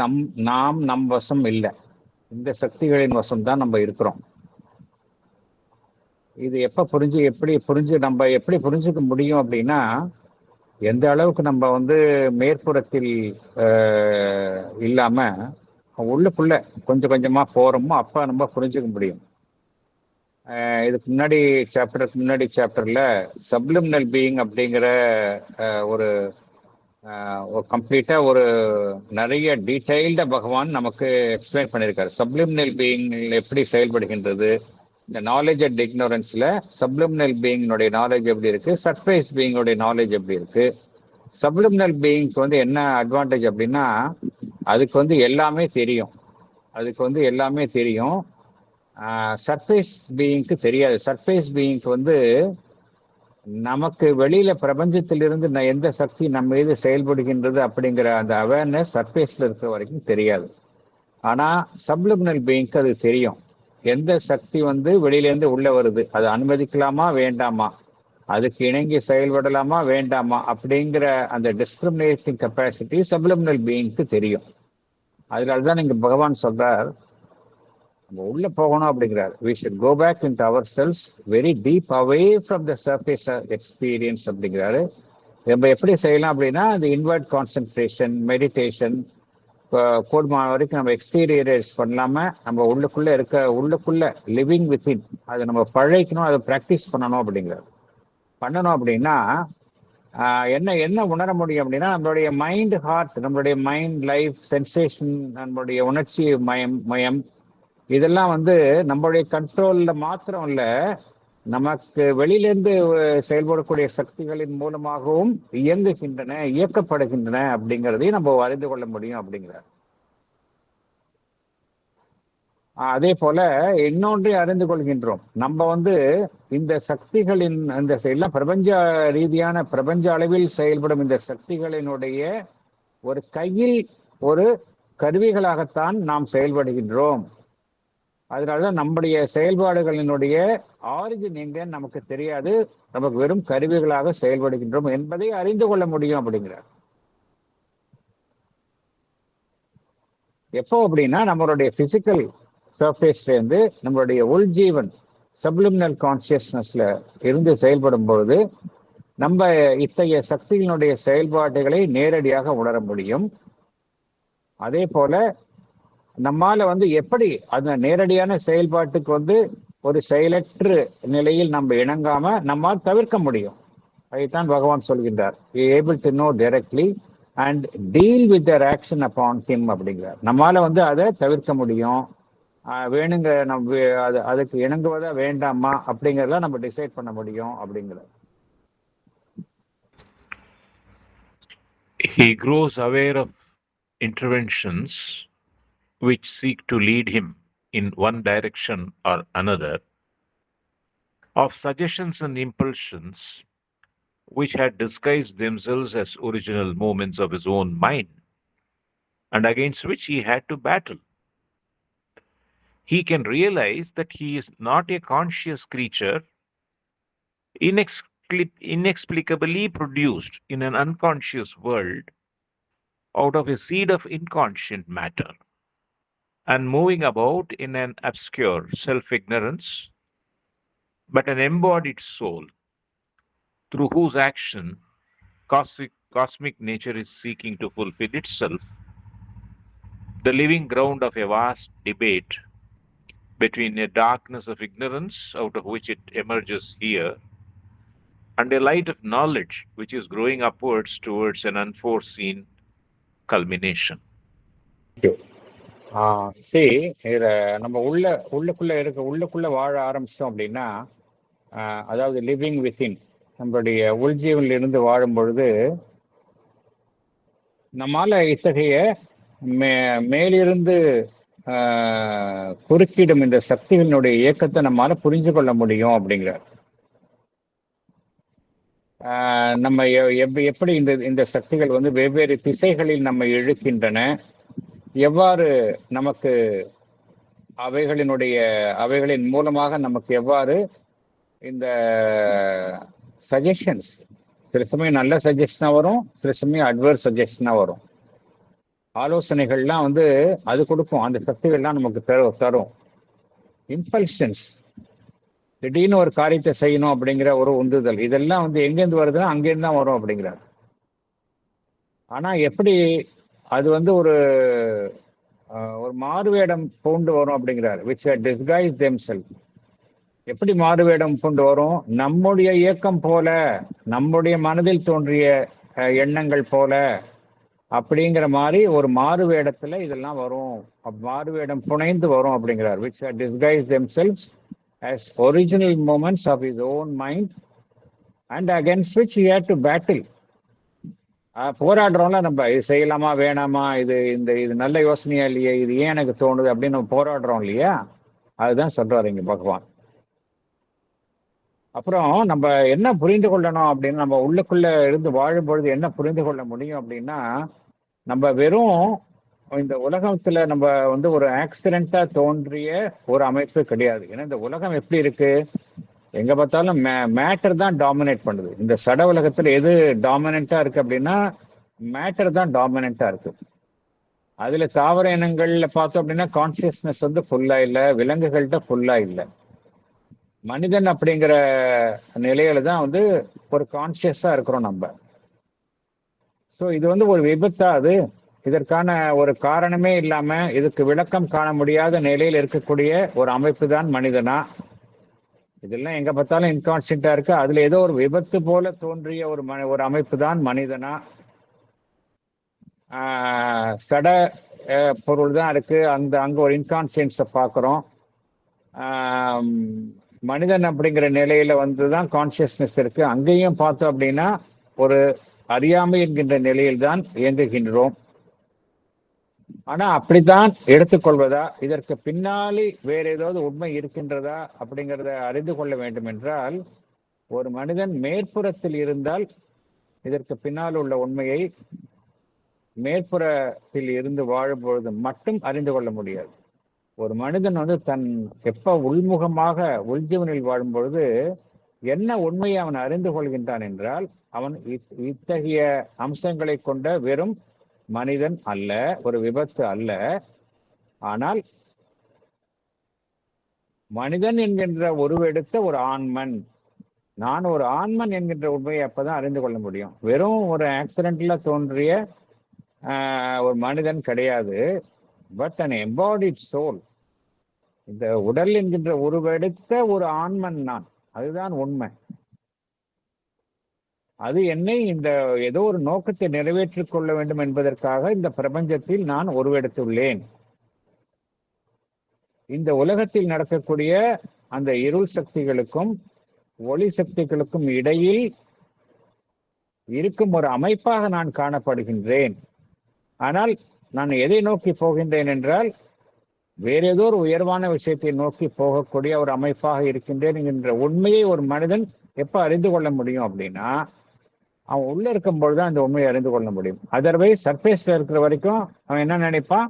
நாம் நம் வசம் இல்லை, இந்த சக்திகளின் வசம் தான் நம்ம இருக்கிறோம். இது நம்ம எப்படி புரிஞ்சுக்க முடியும் அப்படின்னா, எந்த அளவுக்கு நம்ம வந்து மேற்புறத்தில் இல்லாம உள்ளுக்குள்ள கொஞ்சம் கொஞ்சமா போறோமோ அப்ப நம்ம புரிஞ்சுக்க முடியும். இதுக்கு முன்னாடி சாப்டர்ல சப்லிமினல் பீயிங் அப்படிங்கிற ஒரு கம்ப்ளீட்டா ஒரு நிறைய டீடைல்டா பகவான் நமக்கு எக்ஸ்பிளைன் பண்ணியிருக்காரு. சப்லிமினல் பீயிங் எப்படி செயல்படுகின்றது, இந்த நாலேஜ் அண்ட் இக்னோரன்ஸ்ல சப்லிமினல் பீயினுடைய நாலேஜ் எப்படி இருக்கு, சர்ஃபேஸ் பீயிங்கோடைய நாலேஜ் எப்படி இருக்கு. சப்லிமினல் பீயிங்க்கு வந்து என்ன அட்வான்டேஜ் அப்படின்னா, அதுக்கு வந்து எல்லாமே தெரியும். சர்ஃபேஸ் பீயிங்க்கு தெரியாது. சர்ஃபேஸ் பீயிங்க்கு வந்து நமக்கு வெளியில பிரபஞ்சத்திலிருந்து எந்த சக்தி நம்ம மீது செயல்படுகின்றது அப்படிங்கிற அந்த அவேர்னஸ் சர்ஃபேஸ்ல இருக்கிற வரைக்கும் தெரியாது. ஆனா சப்லிமினல் பீயிங்க்கு அது தெரியும். எந்த சக்தி வந்து வெளியிலேருந்து உள்ள வருது, அதை அனுமதிக்கலாமா வேண்டாமா, அதுக்கு இணங்கி செயல்படலாமா வேண்டாமா அப்படிங்கிற அந்த டிஸ்கிரிமினேட்டிங் கெப்பாசிட்டி சப்லிமினல் பீயிங்க்கு தெரியும். அதனால்தான் இங்க பகவான் சொல்றார், நம்ம உள்ள போகணும் அப்படிங்கிறார். we should go back into ourselves very deep away from the surface experience அப்படிங்கிறாரு. நம்ம எப்படி செய்யலாம் அப்படின்னா, இந்த இன்வர்ட் கான்சென்ட்ரேஷன், மெடிடேஷன், கூடுமான வரைக்கும் நம்ம எக்ஸ்டீரியரைஸ் பண்ணலாம நம்ம உள்ளுக்குள்ள லிவிங் வித்தின் அதை நம்ம பழகிக்கணும், அதை ப்ராக்டிஸ் பண்ணணும் அப்படின்னா என்ன உணர முடியும் அப்படின்னா, நம்மளுடைய மைண்ட், ஹார்ட், நம்மளுடைய மைண்ட், லைஃப், சென்சேஷன், நம்மளுடைய உணர்ச்சி மயம் இதெல்லாம் வந்து நம்மளுடைய கண்ட்ரோல்ல மாத்திரம் இல்ல, நமக்கு வெளியிலிருந்து செயல்படக்கூடிய சக்திகளின் மூலமாகவும் இயக்கப்படுகின்றன அப்படிங்கிறதையும் நம்ம அறிந்து கொள்ள முடியும் அப்படிங்கிறார். அதே போல இன்னொன்றை அறிந்து கொள்கின்றோம். நம்ம வந்து இந்த சக்திகளின் இந்த எல்லாம் பிரபஞ்ச அளவில் செயல்படும் இந்த சக்திகளினுடைய ஒரு கையில் ஒரு கருவிகளாகத்தான் நாம் செயல்படுகின்றோம். அதனாலதான் நம்முடைய செயல்பாடுகளினுடைய ஆரிஜின் எங்க நமக்கு தெரியாது, நமக்கு வெறும் கருவிகளாக செயல்படுகின்றோம் என்பதை அறிந்து கொள்ள முடியும் அப்படிங்கிறார். எப்போ அப்படின்னா, நம்மளுடைய பிசிக்கல் சர்ஃபேஸ்ல இருந்து நம்மளுடைய உள்ஜீவன் சப்லிமினல் கான்சியஸ்னஸ்ல இருந்து செயல்படும் பொழுது நம்ம இத்தகைய சக்திகளினுடைய செயல்பாடுகளை நேரடியாக உணர முடியும். அதே போல நம்மால வந்து எப்படி அந்த நேரடியான செயல்பாட்டுக்கு வந்து ஒரு செயலற்ற நிலையில் நம்ம இணங்காம நம்மால் தவிர்க்க முடியும். அதைத்தான் பகவான் சொல்கின்றார், able to know directly and deal with their action upon him அப்படிங்கிறார். நம்மால வந்து அதை தவிர்க்க முடியும், வேணுங்க நம்ம அதுக்கு இணங்குவதா வேண்டாமா அப்படிங்கிறத நம்ம டிசைட் பண்ண முடியும் அப்படிங்கிறார். He grows aware of interventions which seek to lead him in one direction or another, of suggestions and impulsions which had disguised themselves as original moments of his own mind and against which he had to battle. He can realize that he is not a conscious creature inexplicably produced in an unconscious world out of a seed of inconscient matter and moving about in an obscure self ignorance, but an embodied soul through whose action cosmic nature is seeking to fulfill itself, the living ground of a vast debate between a darkness of ignorance out of which it emerges here and a light of knowledge which is growing upwards towards an unforeseen culmination. சரி, இதில் நம்ம உள்ளுக்குள்ள வாழ ஆரம்பிச்சோம் அப்படின்னா, அதாவது living within, நம்மளுடைய உள்ஜீவனில் இருந்து வாழும் பொழுது நம்மால இத்தகைய மேலிருந்து குறுக்கிடும் இந்த சக்திகளினுடைய இயக்கத்தை நம்மால புரிஞ்சு கொள்ள முடியும் அப்படிங்கிறார். நம்ம எப்படி இந்த சக்திகள் வந்து வெவ்வேறு திசைகளில் நம்ம இழுக்கின்றன, எவ்வாறு நமக்கு அவைகளின் மூலமாக நமக்கு எவ்வாறு இந்த சஜஷன்ஸ், சில சமயம் நல்ல சஜஷனா வரும், சில சமயம் அட்வர்ஸ் சஜஷனா வரும். ஆலோசனைகள்லாம் வந்து அது கொடுக்கும், அந்த சக்திகள்லாம் நமக்கு தரும். இம்பல்ஷன்ஸ், திடீர்னு ஒரு காரியத்தை செய்யணும் அப்படிங்கிற ஒரு உந்துதல், இதெல்லாம் வந்து எங்கேருந்து வருதுன்னா அங்கேருந்து தான் வரும் அப்படிங்கிறார். ஆனா எப்படி அது வந்து ஒரு மாறுவேடம் பூண்டு வரும் அப்படிங்கிறார். Which disguise themselves. எப்படி மாறுவேடம் பூண்டு வரும்? நம்முடைய இயக்கம் போல, நம்முடைய மனதில் தோன்றிய எண்ணங்கள் போல அப்படிங்கிற மாதிரி ஒரு மாறுவேடத்துல இதெல்லாம் வரும், மாறுவேடம் புனைந்து வரும் அப்படிங்கிறார். Which disguise themselves as original moments of his own mind and against which he had to battle. போராடுறோம்ல, நம்ம இது செய்யலாமா வேணாமா, இது நல்ல யோசனையா இல்லையே, இது ஏன் எனக்கு தோணுது அப்படின்னு நம்ம போராடுறோம் இல்லையா, அதுதான் சொல்றாரு இங்க பகவான். அப்புறம் நம்ம என்ன புரிந்து கொள்ளணும் அப்படின்னு, நம்ம உள்ளுக்குள்ள இருந்து வாழும் பொழுது என்ன புரிந்து கொள்ள முடியும் அப்படின்னா, நம்ம வெறும் இந்த உலகத்துல நம்ம வந்து ஒரு ஆக்சிடென்டா தோன்றிய ஒரு அமைப்பு கிடையாது. ஏன்னா இந்த உலகம் எப்படி இருக்கு, எங்க பார்த்தாலும் மேட்டர் தான் டாமினேட் பண்ணுது. இந்த சட உலகத்துல எது டாமினண்டா இருக்கு அப்படின்னா மேட்டர் தான் டாமினண்டா இருக்கு. அதுல தாவர இனங்கள்ல பார்த்தோம் அப்படின்னா கான்சியஸ்னஸ் வந்து ஃபுல்லா இல்லை, விலங்குகள்கிட்ட ஃபுல்லா இல்லை. மனிதன் அப்படிங்கிற நிலையில தான் வந்து ஒரு கான்சியஸா இருக்கிறோம் நம்ம. ஸோ இது வந்து ஒரு விபத்தா, அது இதற்கான ஒரு காரணமே இல்லாம இதுக்கு விளக்கம் காண முடியாத நிலையில் இருக்கக்கூடிய ஒரு அமைப்பு தான் மனிதனா? இதெல்லாம் எங்க பார்த்தாலும் இன்கான்ஸ்டன்டா இருக்கு. அதுல ஏதோ ஒரு விபத்து போல தோன்றிய ஒரு அமைப்பு தான் மனிதனா? சட பொருள் தான் இருக்கு, அங்க ஒரு இன்கான்சியன்ஸை பார்க்குறோம். மனிதன் அப்படிங்கிற நிலையில வந்துதான் கான்சியஸ்னஸ் இருக்கு. அங்கேயும் பார்த்தோம் அப்படின்னா ஒரு அறியாமை என்கின்ற நிலையில் தான் இயங்குகின்றோம். ஆனா அப்படித்தான் எடுத்துக்கொள்வதா, இதற்கு பின்னாலே வேற ஏதாவது உண்மை இருக்கின்றதா அப்படிங்கிறத அறிந்து கொள்ள வேண்டும் என்றால், ஒரு மனிதன் மேற்புறத்தில் இருந்தால் இதற்கு பின்னால் உள்ள உண்மையை மேற்புறத்தில் இருந்து வாழும்பொழுது மட்டும் அறிந்து கொள்ள முடியாது. ஒரு மனிதன் வந்து எப்ப உள்முகமாக உள்ஜீவனில் வாழும் பொழுது என்ன உண்மையை அவன் அறிந்து கொள்கின்றான் என்றால், அவன் இத்தகைய அம்சங்களை கொண்ட வெறும் மனிதன் அல்ல, ஒரு விபத்து அல்ல. ஆனால் மனிதன் என்கின்ற உருவெடுத்த ஒரு ஆண்மன், நான் ஒரு ஆண்மன் என்கின்ற உண்மையை அப்பதான் அறிந்து கொள்ள முடியும். வெறும் ஒரு ஆக்சிடென்ட்ல தோன்றிய ஒரு மனிதன் கிடையாது, பட் an embodied soul. இந்த உடல் என்கின்ற உருவெடுத்த ஒரு ஆண்மன் நான், அதுதான் உண்மை. அது என்னை இந்த ஏதோ ஒரு நோக்கத்தை நிறைவேற்றிக் கொள்ள வேண்டும் என்பதற்காக இந்த பிரபஞ்சத்தில் நான் உருவெடுத்துள்ளேன். இந்த உலகத்தில் நடக்கக்கூடிய அந்த இருள் சக்திகளுக்கும் ஒளி சக்திகளுக்கும் இடையில் இருக்கும் ஒரு அமைப்பாக நான் காணப்படுகின்றேன். ஆனால் நான் எதை நோக்கி போகின்றேன் என்றால் வேற ஏதோ ஒரு உயர்வான விஷயத்தை நோக்கி போகக்கூடிய ஒரு அமைப்பாக இருக்கின்றேன் என்கின்ற உண்மையை ஒரு மனிதன் எப்ப அறிந்து கொள்ள முடியும் அப்படின்னா, அவன் உள்ள இருக்கும் பொழுதுதான் அந்த உண்மையை அறிந்து கொள்ள முடியும். அதர்வைஸ் சர்ஃபேஸ்ல இருக்கிற வரைக்கும் அவன் என்ன நினைப்பான்,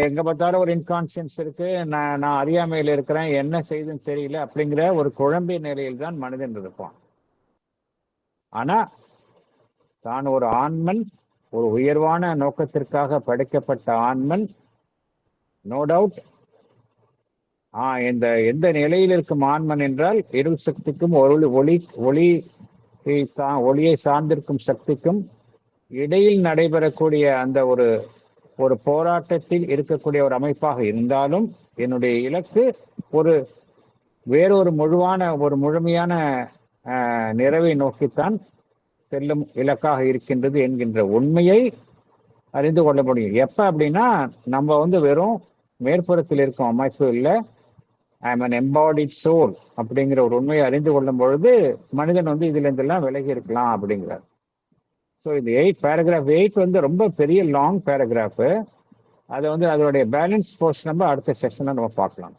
எங்க பார்த்தாலும் ஒரு இன்கான்சியன்ஸ் இருக்கு, நான் அறியாமையில் இருக்கிறேன், என்ன செய்துன்னு தெரியல அப்படிங்கிற ஒரு குழம்பிய நிலையில் தான் மனிதன் இருப்பான். ஆனா தான் ஒரு ஆண்மன், ஒரு உயர்வான நோக்கத்திற்காக படைக்கப்பட்ட ஆண்மன், நோ டவுட். எந்த நிலையில் இருக்கும் ஆண்மன் என்றால் இருள் சக்திக்கும் ஒளியை சார்ந்திருக்கும் சக்திக்கும் இடையில் நடைபெறக்கூடிய அந்த ஒரு போராட்டத்தில் இருக்கக்கூடிய ஒரு அமைப்பாக இருந்தாலும் என்னுடைய இலக்கு வேறொரு முழுமையான நிறைவை நோக்கித்தான் செல்லும் இலக்காக இருக்கின்றது என்கின்ற உண்மையை அறிந்து கொள்ள முடியும். எப்ப அப்படின்னா நம்ம வெறும் மேற்புறத்தில் இருக்கும் அமைப்பு இல்லை, I am an embodied soul அப்படிங்கிற ஒரு உண்மையை அறிந்து கொள்ளும் பொழுது மனிதன் இதுல இருந்தெல்லாம் விலகி இருக்கலாம் அப்படிங்கிறார். ஸோ இந்த paragraph 8 ரொம்ப பெரிய லாங் பேராகிராஃப். அதை அதோடைய பேலன்ஸ் போர்ஷன் நம்ம அடுத்த செஷன்ல நம்ம பார்க்கலாம்.